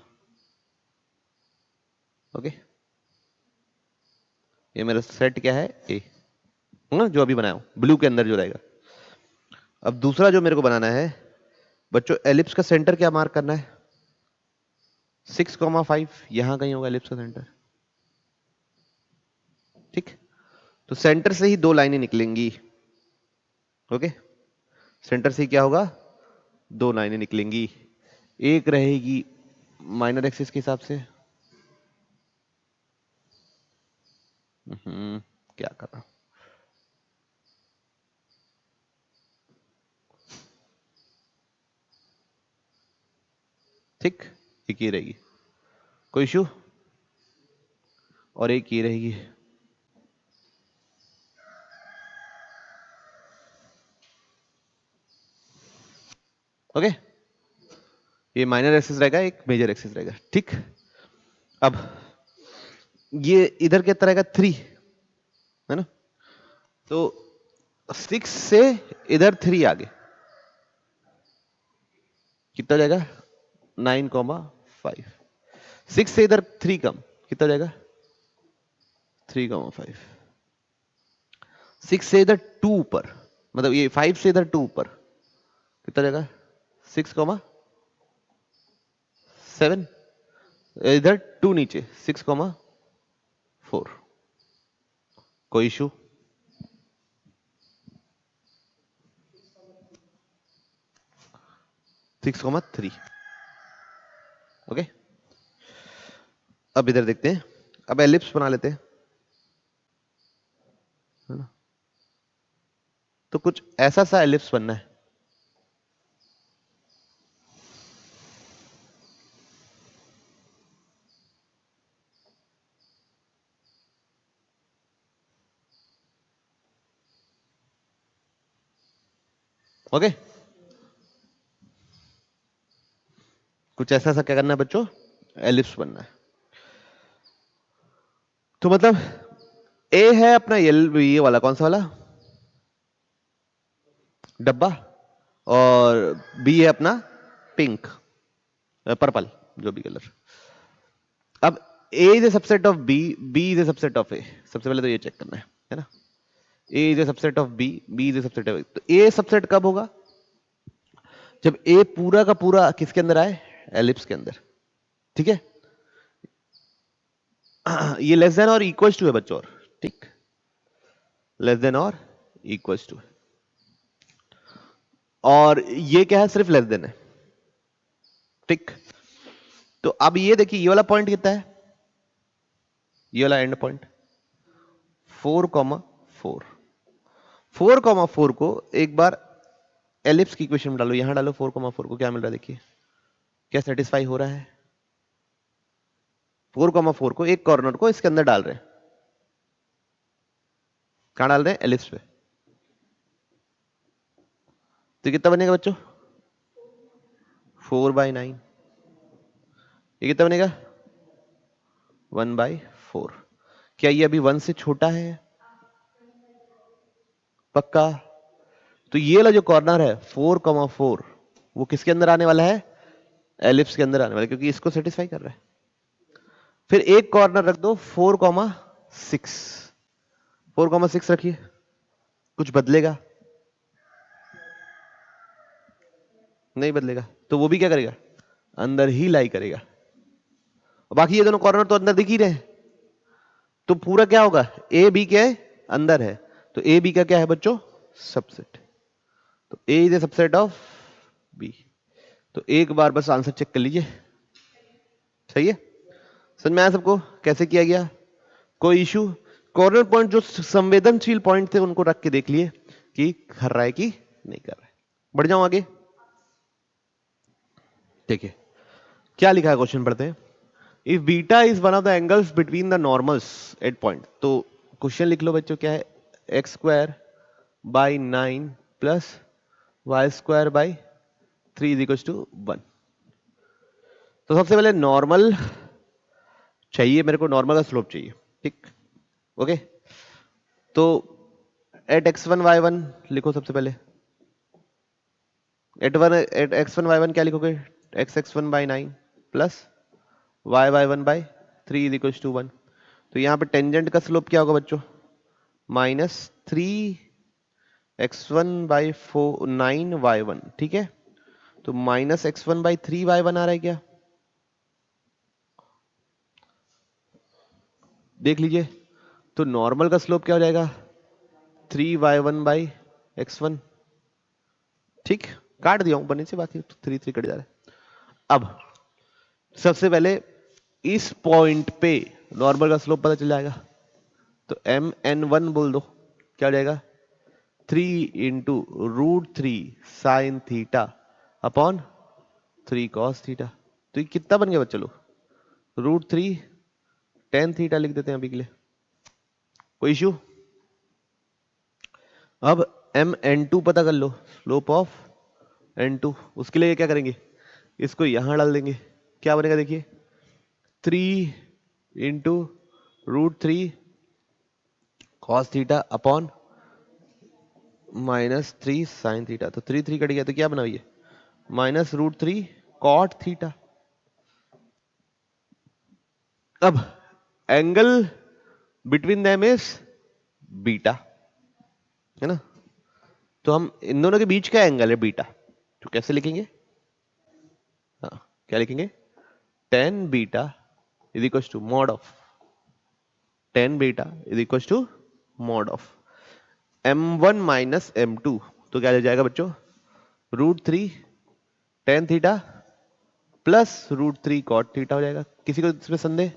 ओके, ये मेरा सेट क्या है ए, जो अभी बनाया हूं ब्लू के अंदर जो रहेगा। अब दूसरा जो मेरे को बनाना है बच्चों, एलिप्स का सेंटर क्या मार्क करना है 6,5, यहां कहीं होगा एलिप्स का सेंटर, ठीक। तो सेंटर से ही दो लाइनें निकलेंगी। ओके, सेंटर से ही क्या होगा, दो लाइनें निकलेंगी। एक रहेगी माइनर एक्सिस के हिसाब से, क्या कर रहा हूं, ठीक, एक ये रहेगी, कोई इशू, और एक ये रहेगी। ओके, ये माइनर एक्सिस रहेगा, एक मेजर एक्सिस रहेगा, ठीक। अब ये इधर कितना रहेगा 3, है ना। तो 6 से इधर 3 आगे कितना जाएगा 9,5, 6 से इधर 3 कम कितना जाएगा 3,5, 6 से इधर 2 ऊपर, मतलब ये 5 से इधर 2 ऊपर कितना जाएगा 6,7, इधर 2 नीचे 6,4। कोई इशू, सिक्स कॉमा 3। ओके, अब इधर देखते हैं, अब एलिप्स बना लेते हैं, है ना। तो कुछ ऐसा सा एलिप्स बनना है, ओके। कुछ ऐसा सा क्या करना है बच्चों, एलिप्स बनना है। तो मतलब ए है अपना ये वाला कौन सा वाला डब्बा, और बी है अपना पिंक पर्पल जो भी कलर। अब a is a subset of b, b is a subset of a. सबसे पहले तो ये चेक करना है ना, a is a subset of b, b is a subset of a. तो ए सबसेट कब होगा, जब ए पूरा का पूरा किसके अंदर आए, एलिप्स के अंदर, ठीक है, ये लेस देन और इक्वल टू है बच्चों, और ठीक, लेस देन और इक्वल टू, और ये क्या है, सिर्फ लेस देन है, ठीक। तो अब ये देखिए, ये वाला पॉइंट कितना है, ये वाला एंड पॉइंट 4,4, 4,4 को एक बार एलिप्स की इक्वेशन में डालो, यहां डालो 4,4 को, क्या मिल रहा है देखिए, क्या सेटिस्फाई हो रहा है, 4,4 को एक कॉर्नर को इसके अंदर डाल रहे हैं, कहां डाल रहे हैं, एलिप्स पे। तो कितना बनेगा बच्चों, 4/9, ये कितना बनेगा 1/4। क्या ये अभी 1 से छोटा है, पक्का। तो ये वाला जो कॉर्नर है 4,4, वो किसके अंदर आने वाला है, एलिप्स के अंदर आने वाला है, क्योंकि इसको सेटिस्फाई कर रहा है। फिर एक कॉर्नर रख दो 4,6, 4,6 रखिए, कुछ बदलेगा, नहीं बदलेगा, तो वो भी क्या करेगा, अंदर ही लाई करेगा। बाकी ये दोनों कॉर्नर तो अंदर दिख ही रहे हैं, तो पूरा क्या होगा, ए बी क्या है, अंदर है, तो ए बी का क्या है बच्चों, सबसेट। तो a is a subset of b. तो एक बार बस आंसर चेक कर लीजिए, सही है, समझ में आया सबको कैसे किया गया, कोई इशू। कॉर्नर पॉइंट जो संवेदनशील पॉइंट थे उनको रख के देख लिए कि कर रहा है कि नहीं कर रहा है। बढ़ जाऊं आगे, देखिए क्या लिखा है, क्वेश्चन पढ़ते हैं। If beta is one of the angles between the normals at point, तो क्वेश्चन लिख लो बच्चों, क्या है, x²/9 plus y²/3 is equal to 1। तो सबसे पहले नॉर्मल चाहिए मेरे को, नॉर्मल का स्लोप चाहिए, ठीक, ओके। तो एट x1y1 लिखो सबसे पहले, एट x1y1 क्या लिखोगे, x1/9 plus y1/3 is equal to 1। तो यहाँ पे टेंजेंट का स्लोप क्या होगा बच्चों, -3x1/9y1, ठीक है। तो -x1/3y1 आ रहा है क्या, देख लीजिए। तो नॉर्मल का स्लोप क्या हो जाएगा, 3y1/x1, ठीक, काट दिया हूं बने से, बाकी 3 3 कट जा रहा है। अब सबसे पहले इस पॉइंट पे नॉर्मल का स्लोप पता चल जाएगा, तो mn1 बोल दो, क्या हो जाएगा, 3 × √3 sin अपॉन 3 cos थीटा। तो ये कितना बन गया बच्चों लोग, √3 tan थीटा लिख देते हैं अभी के लिए, कोई इश्यू। अब mn2 पता कर लो, स्लोप ऑफ n2, उसके लिए क्या करेंगे, इसको यहां डाल देंगे, क्या बनेगा देखिए, 3 × √3 cos theta upon -3 sin theta. तो 3 3 कट गया, तो क्या बना ये, -√3 cot थीटा। अब angle between them is beta, है ना। तो हम इन दोनों के बीच का एंगल है बीटा, तो कैसे लिखेंगे, हाँ क्या लिखेंगे, tan beta is equal to mod of, tan beta is equal to mod of m1 minus m2। तो क्या हो जाएगा बच्चों, √3 tan theta plus √3 cot theta हो जाएगा। किसी को इसमें संदेह,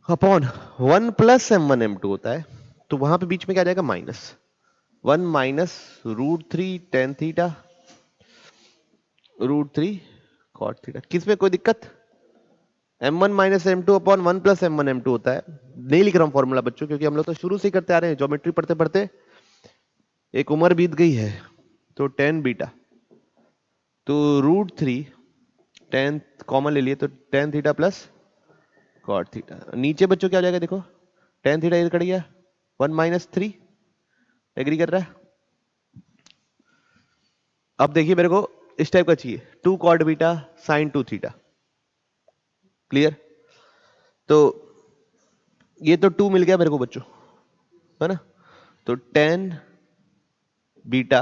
अपॉन 1 प्लस m1 m2 होता है, तो वहां पे बीच में क्या जाएगा, -1 minus √3 tan theta √3 cot theta. किसमें कोई दिक्कत, m1 minus m2 upon 1 plus m1 m2 होता है। नहीं लिख रहा हूं फॉर्मूला बच्चों, क्योंकि हम लोग तो शुरू से ही करते आ रहे हैं, ज्योमेट्री पढ़ते पढ़ते एक उम्र बीत गई है। तो tan बीटा, तो √3 tan कॉमन ले लिए, तो tan theta plus cot theta. नीचे बच्चों क्या हो जाएगा देखो, tan थीटा इधर कट गया, 1 - 3, एग्री कर रहा है। अब देखिए मेरे को इस टाइप का चाहिए, 2 cot beta sin 2 theta, clear. तो ये तो 2 मिल गया मेरे को बच्चों, है ना। तो tan बीटा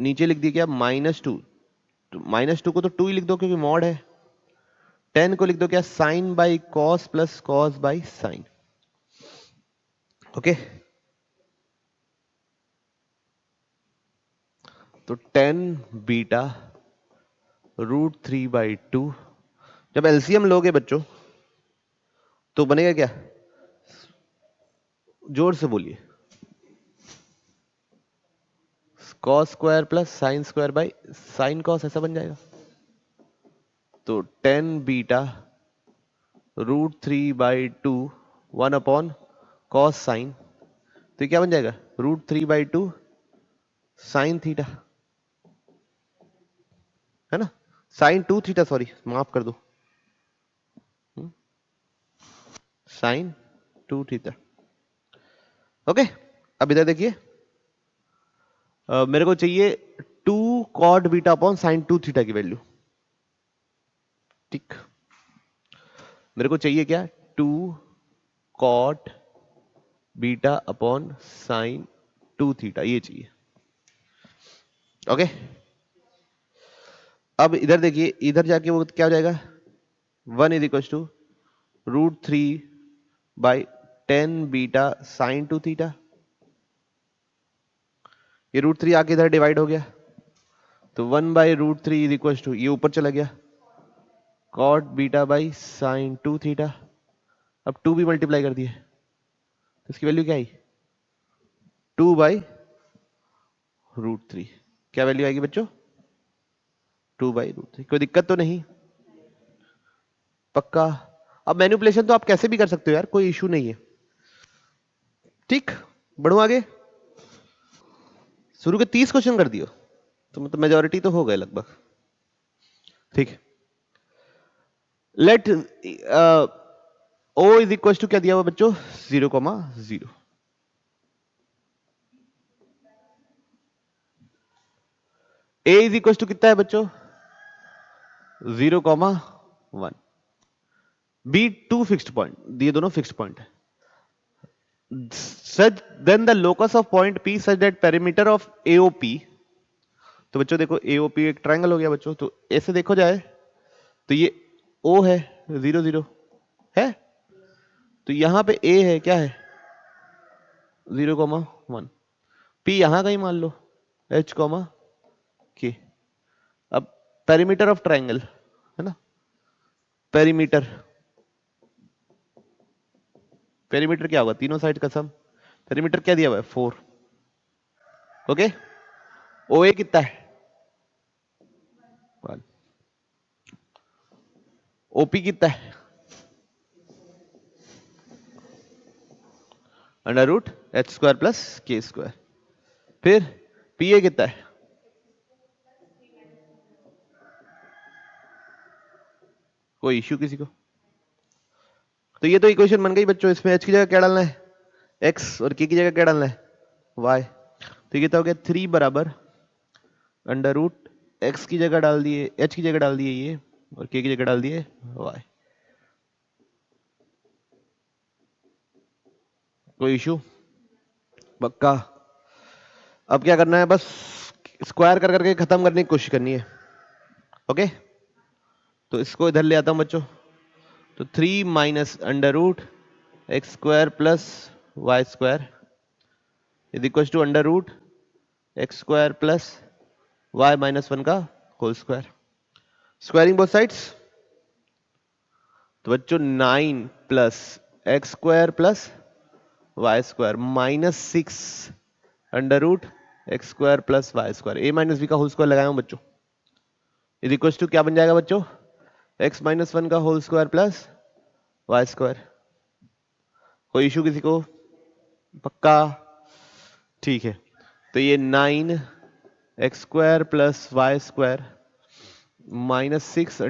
नीचे लिख दिया क्या -2, तो -2 को तो 2 ही लिख दो क्योंकि मॉड है। 10 को लिख दो क्या sine by cos plus cos by sine. Okay, तो 10 बीटा √3/2। जब एलसीएम लोगे बच्चों तो बनेगा क्या, जोर से बोलिए, cos square plus sine square by sine cos, ऐसा बन जाएगा। तो 10 बीटा √3/2 1 कॉस साइन, तो क्या बन जाएगा √3/2 साइन थीटा, है ना, साइन 2 थीटा, सॉरी माफ कर दो, साइन 2 थीटा। ओके, अब इधर देखिए, मेरे को चाहिए 2 cot beta upon sine 2 theta की वैल्यू। ठीक, मेरे को चाहिए क्या 2 cot beta upon sine 2 theta, ये चाहिए। ओके, अब इधर देखिए, इधर जाके वो क्या हो जाएगा 1 = √3/10 बीटा साइन 2 थीटा। ये √3 आके इधर डिवाइड हो गया, तो 1/√3 ये ऊपर चला गया cot beta by sine 2 theta. अब 2 भी मल्टीप्लाई कर दिए तो इसकी वैल्यू क्या आई 2/√3। क्या वैल्यू आएगी बच्चों 2/√3। कोई दिक्कत तो नहीं, पक्का। अब मैनिपुलेशन तो आप कैसे भी कर सकते हो यार, कोई इशू नहीं है। ठीक, बढ़ो आगे। शुरू के 30 क्वेश्चन कर दियो तो मतलब मेजोरिटी तो हो गए लगभग। ठीक है, लेट O = क्या दिया हुआ बच्चों 0,0। A = कितना है बच्चों 0,1। B 2 फिक्स्ड पॉइंट, ये दोनों फिक्स्ड पॉइंट है। Such then the locus of point P such that perimeter of AOP, तो बच्चों देखो AOP एक ट्रायंगल हो गया बच्चों, तो ऐसे देखो जाए तो ये O है 0 0 है, तो यहां पे A है क्या है 0,1। P यहां का ही मान लो H, K। अब पेरीमीटर ऑफ ट्रायंगल है ना, पेरीमीटर, पेरीमीटर क्या होगा तीनों साइड का सम। पेरीमीटर क्या दिया हुआ है 4। ओके, OA कितना है 1, OP कितना है √h² प्लस k²। फिर PA कितना है कोई इश्यू किसी को, तो ये तो इक्वेशन बन गई बच्चों। इसमें h की जगह क्या डालना है x और k की जगह क्या डालना है y। तो ये तो हो गया 3 बराबर √x की जगह डाल दिए, h की जगह डाल दिए ये, और k की जगह डाल दिए y। कोई इशू, पक्का। अब क्या करना है, बस स्क्वायर कर करके खत्म करने की कोशिश करनी है। ओके, तो इसको इधर ले आता हूं बच्चों, तो 3 minus √x² plus y² = √x² plus y-1 का whole square. Squaring both sides, तो बच्चों 9 plus x² plus y² -6 √x² plus y², a minus b का होल स्क्वायर लगाया हूं बच्चों, = क्या बन जाएगा बच्चों x-1 का होल स्क्वायर प्लस y²। कोई इशू किसी को, पक्का। ठीक है, तो ये 9x² plus y² -6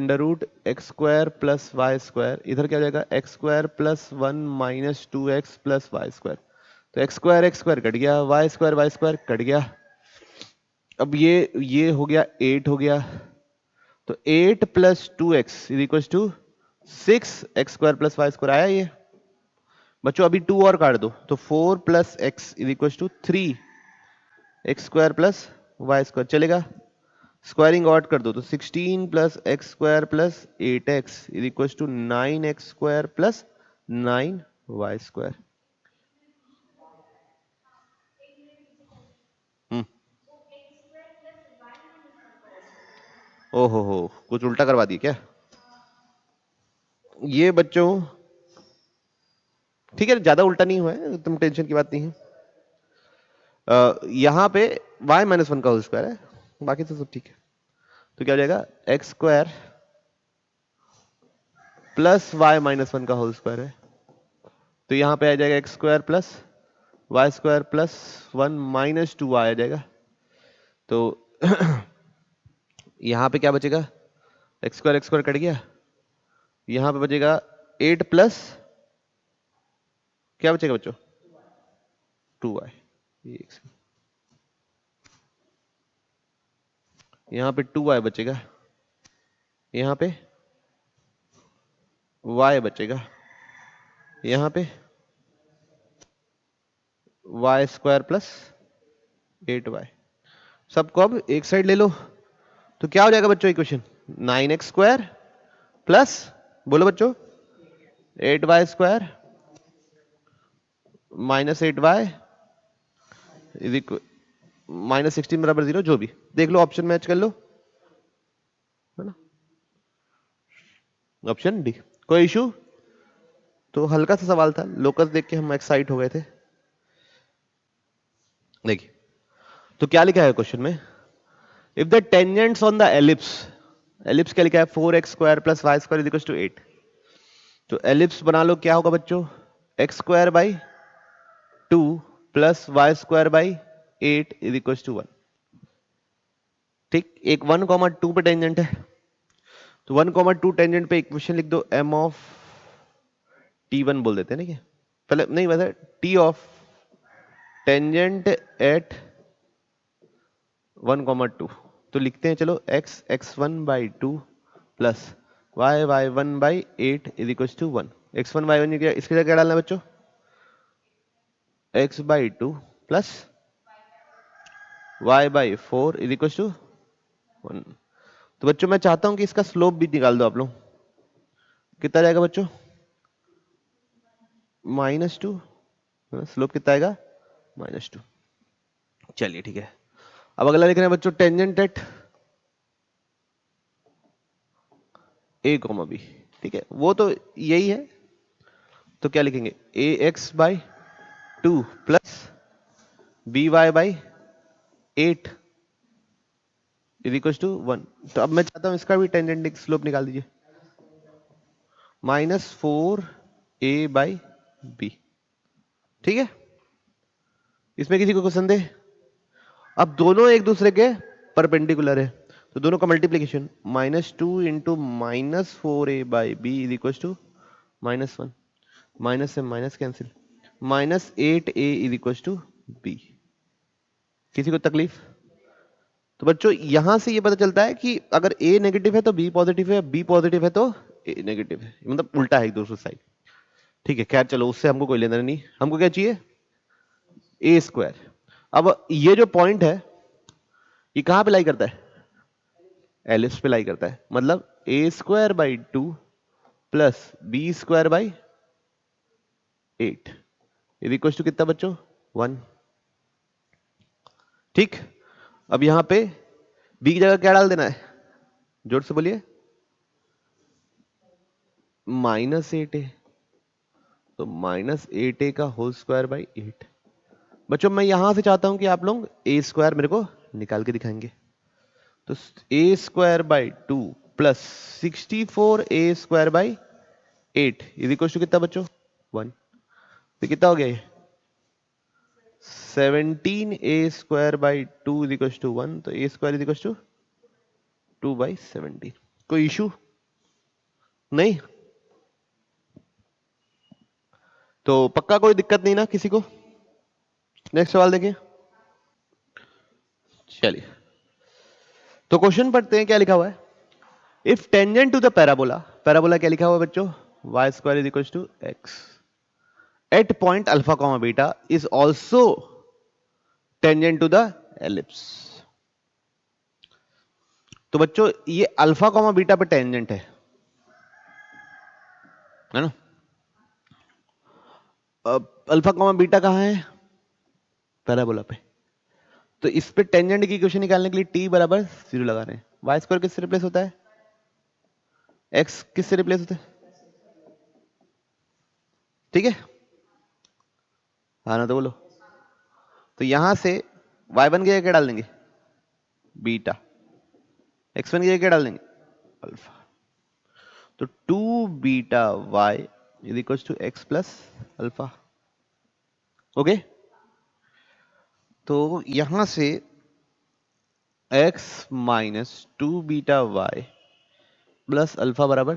√x² plus y², इधर क्या हो जाएगा x² plus 1 minus 2x plus y²। तो x² कट गया, y² कट गया। अब ये हो गया 8 हो गया, तो 8 plus 2x = 6x² plus y² आया ये बच्चों। अभी 2 और काट दो, तो 4 plus x = 3x² plus y square चलेगा, स्क्वायरिंग आउट कर दो तो 16 plus x square plus 8x is equal to 9x square plus 9y square. ओहो हो, कुछ उल्टा करवा दिया क्या ये बच्चों? ठीक है, ज्यादा उल्टा नहीं हुआ है, तुम टेंशन की बात नहीं है। यहाँ पे y माइनस वन का होल स्क्वायर है, बाकी तो सब ठीक है। तो क्या हो जाएगा, x square plus y minus one का होल स्क्वायर है, तो यहाँ पे आ जाएगा x square plus y square plus 1 minus 2y आ जाएगा। तो यहाँ पे क्या बचेगा, एक्स स्क्वायर कट गया, यहाँ पे बचेगा 8 प्लस क्या बचेगा बच्चों, 2y। यहाँ पे 2y बचेगा, यहाँ पे y बचेगा, यहाँ पे वाई स्क्वायर प्लस 8y। सबको अब एक साइड ले लो, तो क्या हो जाएगा बच्चों इक्वेशन, 9x स्क्वायर प्लस, बोलो बच्चों, 8y square minus 8y is equal minus 16 बराबर 0, जो भी देख लो, ऑप्शन मैच कर लो, है ना, ऑप्शन डी। कोई इशू? तो हल्का सा सवाल था, लोकस देख के हम एक्साइट हो गए थे। देखिए तो क्या लिखा है क्वेश्चन में, if the tangents on the ellipse, ellipse क्या लिखा है, 4x square plus y square is equal to 8। तो एलिप्स बना लो, क्या होगा बच्चों, x square by 2 plus y square by 8 is equal to 1। ठीक, एक 1,2 पे टेंजेंट है, तो 1,2 टेंजेंट पे इक्वेशन लिख दो, m ऑफ t1 बोल देते हैं, ठीक है पहले, नहीं वैसे t ऑफ टेंजेंट एट 1,2, तो लिखते हैं चलो x x1 by 2 plus y y1 by 8 is equal to 1। x1 y1 इसके लिए क्या डालना है बच्चों, x by 2 plus y by 4 is equal to 1। तो बच्चों मैं चाहता हूं कि इसका स्लोप भी निकाल दो आप लोग, कितना जाएगा बच्चों, -2, स्लोप कितना आएगा, -2। चलिए ठीक है, अब अगला लिख रहे हैं बच्चों, टेंजेंट एट a, b, ठीक है वो तो यही है, तो क्या लिखेंगे, ax by 2 plus by by 8 is equal to 1। तो अब मैं चाहता हूं इसका भी टेंजेंट स्लोप निकाल दीजिए, -4a बाई b, ठीक है, इसमें किसी को कोई संदेह? अब दोनों एक दूसरे के परपेंडिकुलर है, तो दोनों का multiplication, -2 into -4a by b is equal to -1, minus से minus cancel, -8a is equal to b। किसी को तकलीफ? तो बच्चों यहां से ये पता चलता है कि अगर a नेगेटिव है तो b पॉजिटिव है, b पॉजिटिव है तो a नेगेटिव है, मतलब उल्टा है एक दूसरे साइड। ठीक है, खैर चलो उससे हमको कोई लेना नहीं, हमको क्या चाहिए, a स्क्वायर। अब ये जो पॉइंट है ये कहां पे लाई करता है, एलिप्स पे लाई करता है, मतलब a square by 2 plus b square by 8 is equal to कितना बच्चों, 1। ठीक, अब यहां पे b की जगह क्या डाल देना है, जोर से बोलिए, -8a, तो -8a का होल स्क्वायर बाई 8। बच्चों मैं यहां से चाहता हूं कि आप लोग a स्क्वायर मेरे को निकाल के दिखाएंगे, तो a square by 2 plus 64a square by 8 is equal to कितना बच्चों, 1। तो कितना हो गया ये, 17a square by 2 is equal to 1, तो a square is equal to 2 by 17। कोई इशू नहीं? तो पक्का कोई दिक्कत नहीं ना किसी को? नेक्स्ट सवाल देखिए, चलिए तो क्वेश्चन पढ़ते हैं, क्या लिखा हुआ है, if tangent to the parabola, parabola क्या लिखा हुआ है बच्चों, y square is equal to x at point alpha comma beta is also tangent to the ellipse. तो बच्चों ये अल्फा कॉमा बीटा पे टेंजेंट है ना? अल्फा कॉमा बीटा कहाँ है? पैराबोला पे। तो इस पे टेंजेंट की इक्वेशन निकालने के लिए t बराबर 0 लगा रहे हैं। वाई स्क्वायर किससे रिप्लेस होता है? x किससे रिप्लेस होता है? ठीक है, हाँ ना? तो बोलो। तो यहां से y1 की जगह क्या डाल देंगे? बीटा। x1 की जगह क्या डाल देंगे? अल्फा। तो 2 beta y is equal to x plus alpha. Okay, तो यहां से x minus 2 beta y plus alpha बराबर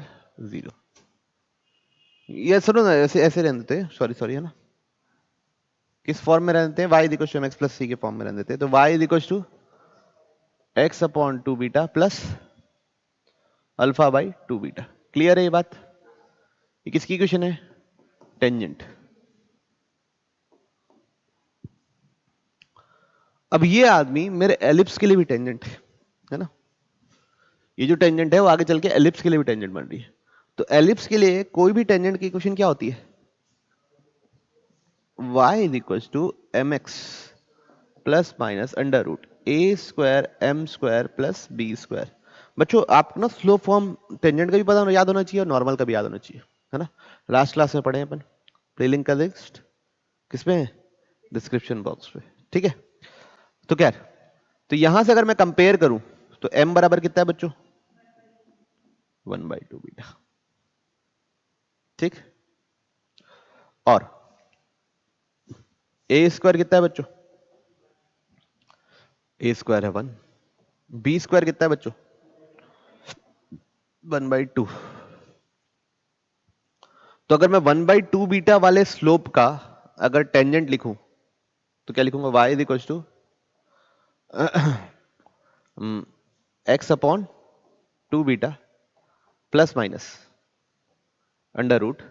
0। ये सुनो ना, ऐसे ऐसे रहने देते हैं, सॉरी सॉरी, है ना? किस फॉर्म में रहते हैं? y equal to mx plus c के फॉर्म में रहने देते हैं। तो y equal to x upon 2 beta plus alpha by 2 beta. Clear है ये बात? ये किसकी इक्वेशन है? टेंजेंट। अब ये आदमी मेरे एलिप्स के लिए भी टेंजेंट है ना? ये जो टेंजेंट है वो आगे चल के एलिप्स के लिए भी टेंजेंट बन रही है। तो एलिप्स के लिए कोई भी टेंजेंट की इक्वेशन क्या होती है? y is equal to m x plus minus under root a square m square plus b square. बच्चों आपको ना स्लोप फॉर्म टेंजेंट का भी पता याद होना चाहिए और नॉर्मल का भी याद होना चाहिए, है ना? लास्ट क्लास में पढ़े अपन। प्रीलिंक का लिस्ट किस में है? डिस्क्रिप्शन बॉक्स पे। ठीक है, तो क्या, तो यहां से अगर मैं कंपेयर करूं तो m बराबर कितना है बच्चों? 1/2 बीटा। ठीक, और ए स्क्वायर कितना है बच्चों? ए स्क्वायर है 1। बी स्क्वायर कितना है बच्चों? 1/2। तो अगर मैं 1/2 बीटा वाले स्लोप का अगर टेंजेंट लिखूं तो क्या लिखूंगा? y is equal to x upon 2 beta plus minus under root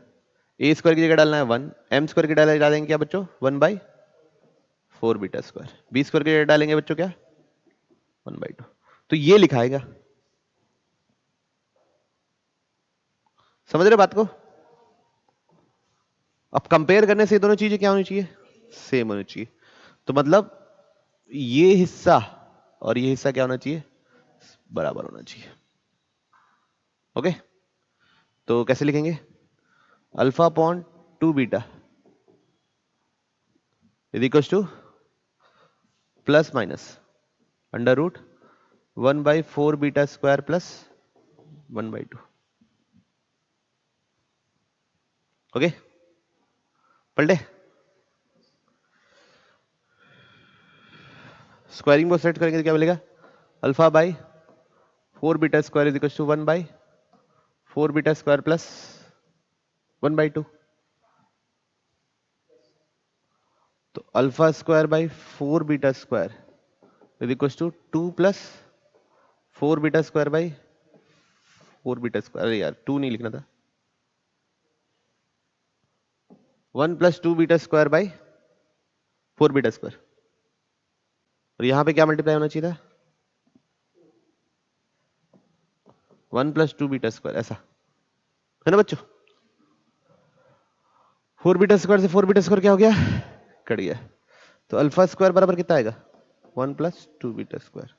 a square की जगह डालना है 1, एम स्क्वायर की डालेंगे क्या बच्चों? 1/4 बीटा स्क्वायर। बी स्क्वायर की जगह डालेंगे बच्चों क्या? 1/2। तो ये लिखाएगा। समझ रहे बात को? अब कंपेयर करने से दोनों चीजें क्या होनी चाहिए? सेम होनी चाहिए। तो मतलब ये हिस्सा और ये हिस्सा क्या होना चाहिए? बराबर होना चाहिए। ओके, तो कैसे लिखेंगे? Alpha upon 2 beta is equal to plus minus under root 1/4 beta square plus 1/2। Okay, पलटे स्क्वायरिंग को सेट करेंगे तो क्या मिलेगा? Alpha by 4 beta square is equal to 1/4 beta square plus 1/2। तो alpha square by 4 beta square is equal to 2 plus 4 beta square by 4 beta square. अरे यार 2 नहीं लिखना था, 1 plus 2 beta square by 4 beta square. और यहां पे क्या मल्टीप्लाई होना चाहिए था? 1 प्लस 2 बीटा स्क्वायर, ऐसा है ना बच्चों? 4 बीटा स्क्वायर से 4 बीटा स्क्वायर क्या हो गया? कट गया। तो अल्फा स्क्वायर बराबर कितना आएगा? 1 प्लस 2 बीटा स्क्वायर।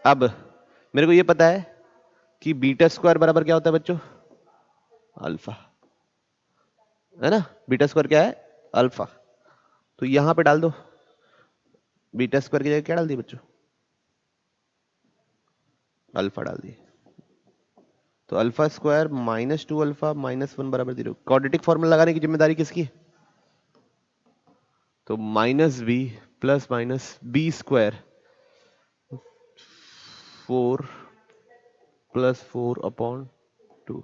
अब मेरे को ये पता है कि बीटा स्क्वायर बराबर क्या होता है बच्चों? अल्फा, है ना? बीटा स्क्वायर क्या है? अल्फा। तो यहां पे डाल दो, बीटा स्क्वायर की जगह क्या डाल दी बच्चों? अल्फा डाल दी। तो alpha square minus 2 alpha minus 1 बराबर 0। क्वाड्रेटिक फॉर्मूला लगाने की जिम्मेदारी किसकी? तो minus b plus minus b square 4 plus 4 upon 2।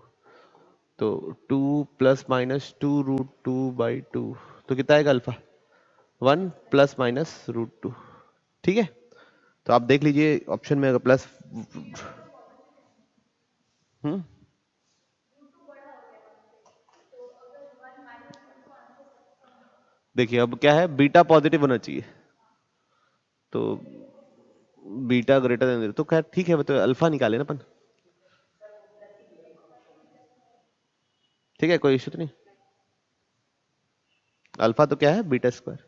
तो 2 प्लस माइनस 2 रूट 2 बाई 2। तो कितना आएगा अल्फा? 1 plus minus root 2। ठीक है, तो आप देख लीजिए ऑप्शन में अगर प्लस देखिए अब क्या है, बीटा पॉजिटिव होना चाहिए, तो बीटा ग्रेटर देन 0, तो खैर ठीक है, तो अल्फा निकाले ना अपन, ठीक है, कोई इश्यू तो नहीं। अल्फा तो क्या है, बीटा स्क्वायर,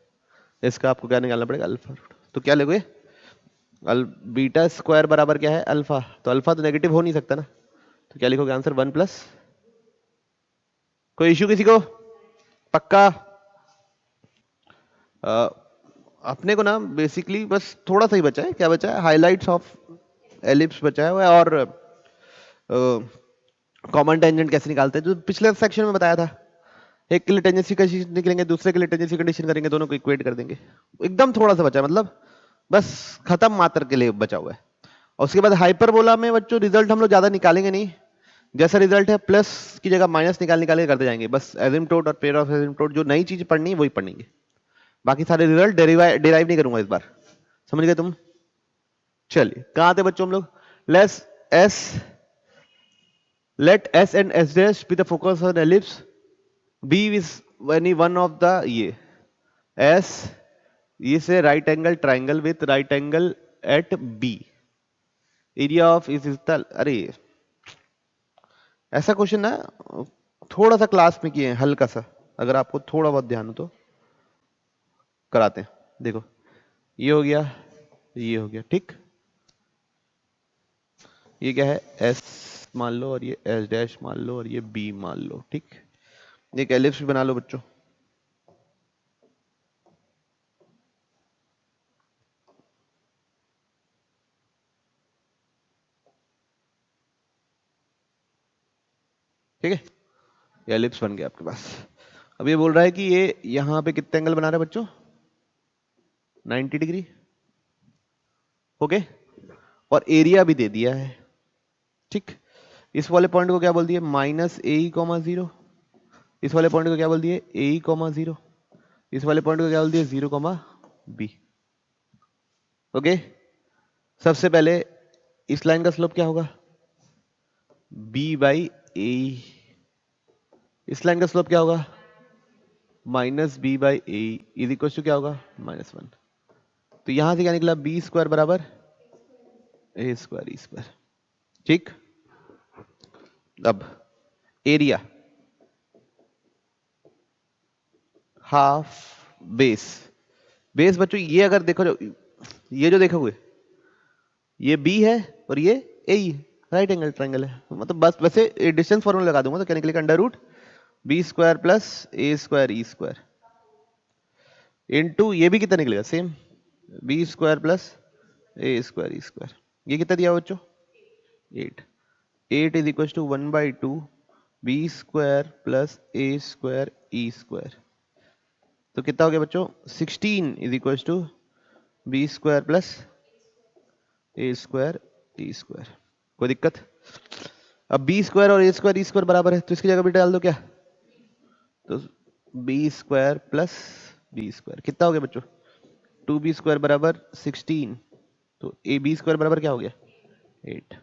इसका आपको क्या निकालना पड़ेगा, अल्फा रूट। तो क्या लोगे, बीटा स्क्वायर बराबर क्या है, अल्फा, तो अल्फा तो नेगेटिव हो नहीं सकता ना, तो क्या लिखोगे आंसर 1+, कोई इश्यू किसी को, पक्का। अपने को ना बेसिकली बस थोड़ा सा ही बचा है, क्या बचा है, हाइलाइट्स ऑफ एलिप्स बचा हुआ है, और कॉमन टेंजेंट कैसे निकालते हैं, जो पिछले सेक्शन में बताया था। एक के लिए टेंजेंसी कंडीशन निकलेंगे, दूसरे के लिए टेंजेंसी कंडीशन करेंगे, दोनों को इक्वेट कर देंगे। एकदम थोड़ा सा बचा, मतलब बस खत्म मात्र के लिए बचा हुआ है। और उसके बाद हाइपरबोला में बच्चों रिजल्ट हम लोग ज्यादा निकालेंगे नहीं, जैसा रिजल्ट है प्लस की जगह माइनस निकाल निकाल के करते जाएंगे, बस एसिम्प्टोट और पेयर ऑफ एसिम्प्टोट, जो नई चीज पढ़नी है वही पढ़ेंगे, बाकी सारे रिजल्ट डिराइव नहीं करूंगा इस बार, समझ गए तुम। चलिए कहां थे बच्चों हम लोग, less S let S and S dash be the focus on ellipse, B is any one of the ये S is a right angle triangle with right angle at B, area of is the, अरे ऐसा question ना थोड़ा सा class में किए हैं हल्का सा, अगर आपको थोड़ा बहुत ध्यान हो तो कराते हैं। देखो ये हो गया, ये हो गया, ठीक, ये क्या है, S मान लो, और ये S डैश मान लो, और ये B मान लो, ठीक, एक एलिप्स बना लो बच्चों। ठीक है, ये एलिप्स बन गया आपके पास। अब ये बोल रहा है कि ये यहां पे कितने एंगल बना रहा है बच्चों, 90 डिग्री, ओके, और एरिया भी दे दिया है, ठीक। इस वाले पॉइंट को क्या बोल दिए, -AE,0, इस वाले पॉइंट को क्या बोल दिए, AE,0, इस वाले पॉइंट को क्या बोल दिए, 0,B, ओके। सबसे पहले इस लाइन का स्लोप क्या होगा, B/AE, इस लाइन का स्लोप क्या होगा, -B/AE इज इक्वल टू क्या होगा, -1। तो यहां से क्या निकला, B² बराबर A²E², ठीक। अब एरिया हाफ बेस, बेस बच्चों ये अगर देखो, ये जो देखोगे ये B है और ये AE, राइट एंगल ट्रायंगल है, मतलब बस वैसे डिस्टेंस फॉर्मूला लगा दूंगा तो क्या निकलेगा, √B² + A²E² इनटू ये भी कितना निकलेगा, सेम B² + A²E², ये कितना दिया बच्चों, 8, 8 is equal to 1/2 B² + A²E², तो कितना हो गया बच्चों, 16 is equal to B² + A²E²। कोई दिक्कत, अब B² और A²E² बराबर है, तो इसकी जगह भी डाल दो क्या, तो B² + B² कितना हो गया बच्चों, 2B² बराबर 16, तो AB² बराबर क्या हो गया, 8।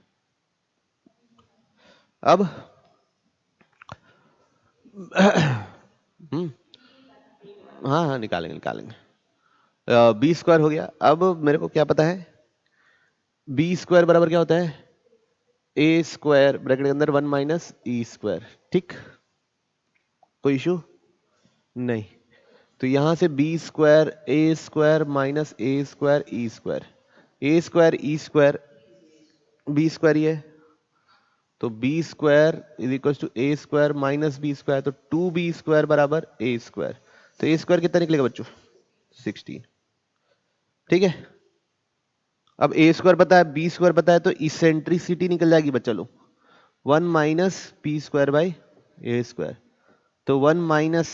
अब हाँ हाँ निकालेंगे, B² हो गया। अब मेरे को क्या पता है, B² बराबर क्या होता है, A² ब्रैकेट के अंदर 1 - E², ठीक, कोई इशू नहीं। तो यहां से B² A² - A²E², A²E², B² ही है, तो B² is equal to A² - B², तो 2B² बराबर A², तो A² कितना निकलेगा बच्चों, 16, ठीक है। अब A² पता है, B² पता है, तो इसेंट्रिसिटी निकल जाएगी बच्चा लोग, 1 - P² / A², तो 1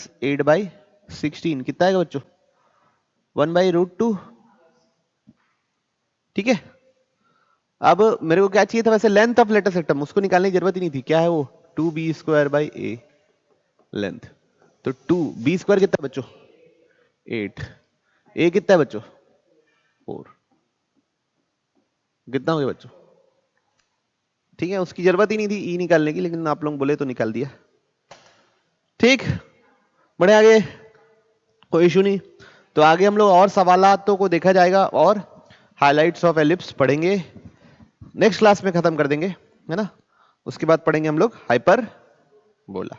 - 8/16 कितना आएगा बच्चों, 1/√2, ठीक है। अब मेरे को क्या चाहिए था वैसे, लेंथ ऑफ लेटर सेक्टम, उसको निकालने की जरूरत ही नहीं थी, क्या है वो, 2B² / A लेंथ, तो 2B² कितना बच्चों, 8, A कितना है बच्चों, 4, कितना हो गया बच्चों, ठीक है, उसकी जरूरत ही नहीं थी E निकालने की, लेकिन आप लोग बोले तो निकाल दिया, ठीक, बढ़े आगे। कोई इशू नहीं। तो आगे हम लोग और सवालों को देखा जाएगा और हाइलाइट्स ऑफ एलिप्स पढ़ेंगे, नेक्स्ट क्लास में खत्म कर देंगे, है ना। उसके बाद पढ़ेंगे हम लोग हाइपर बोला।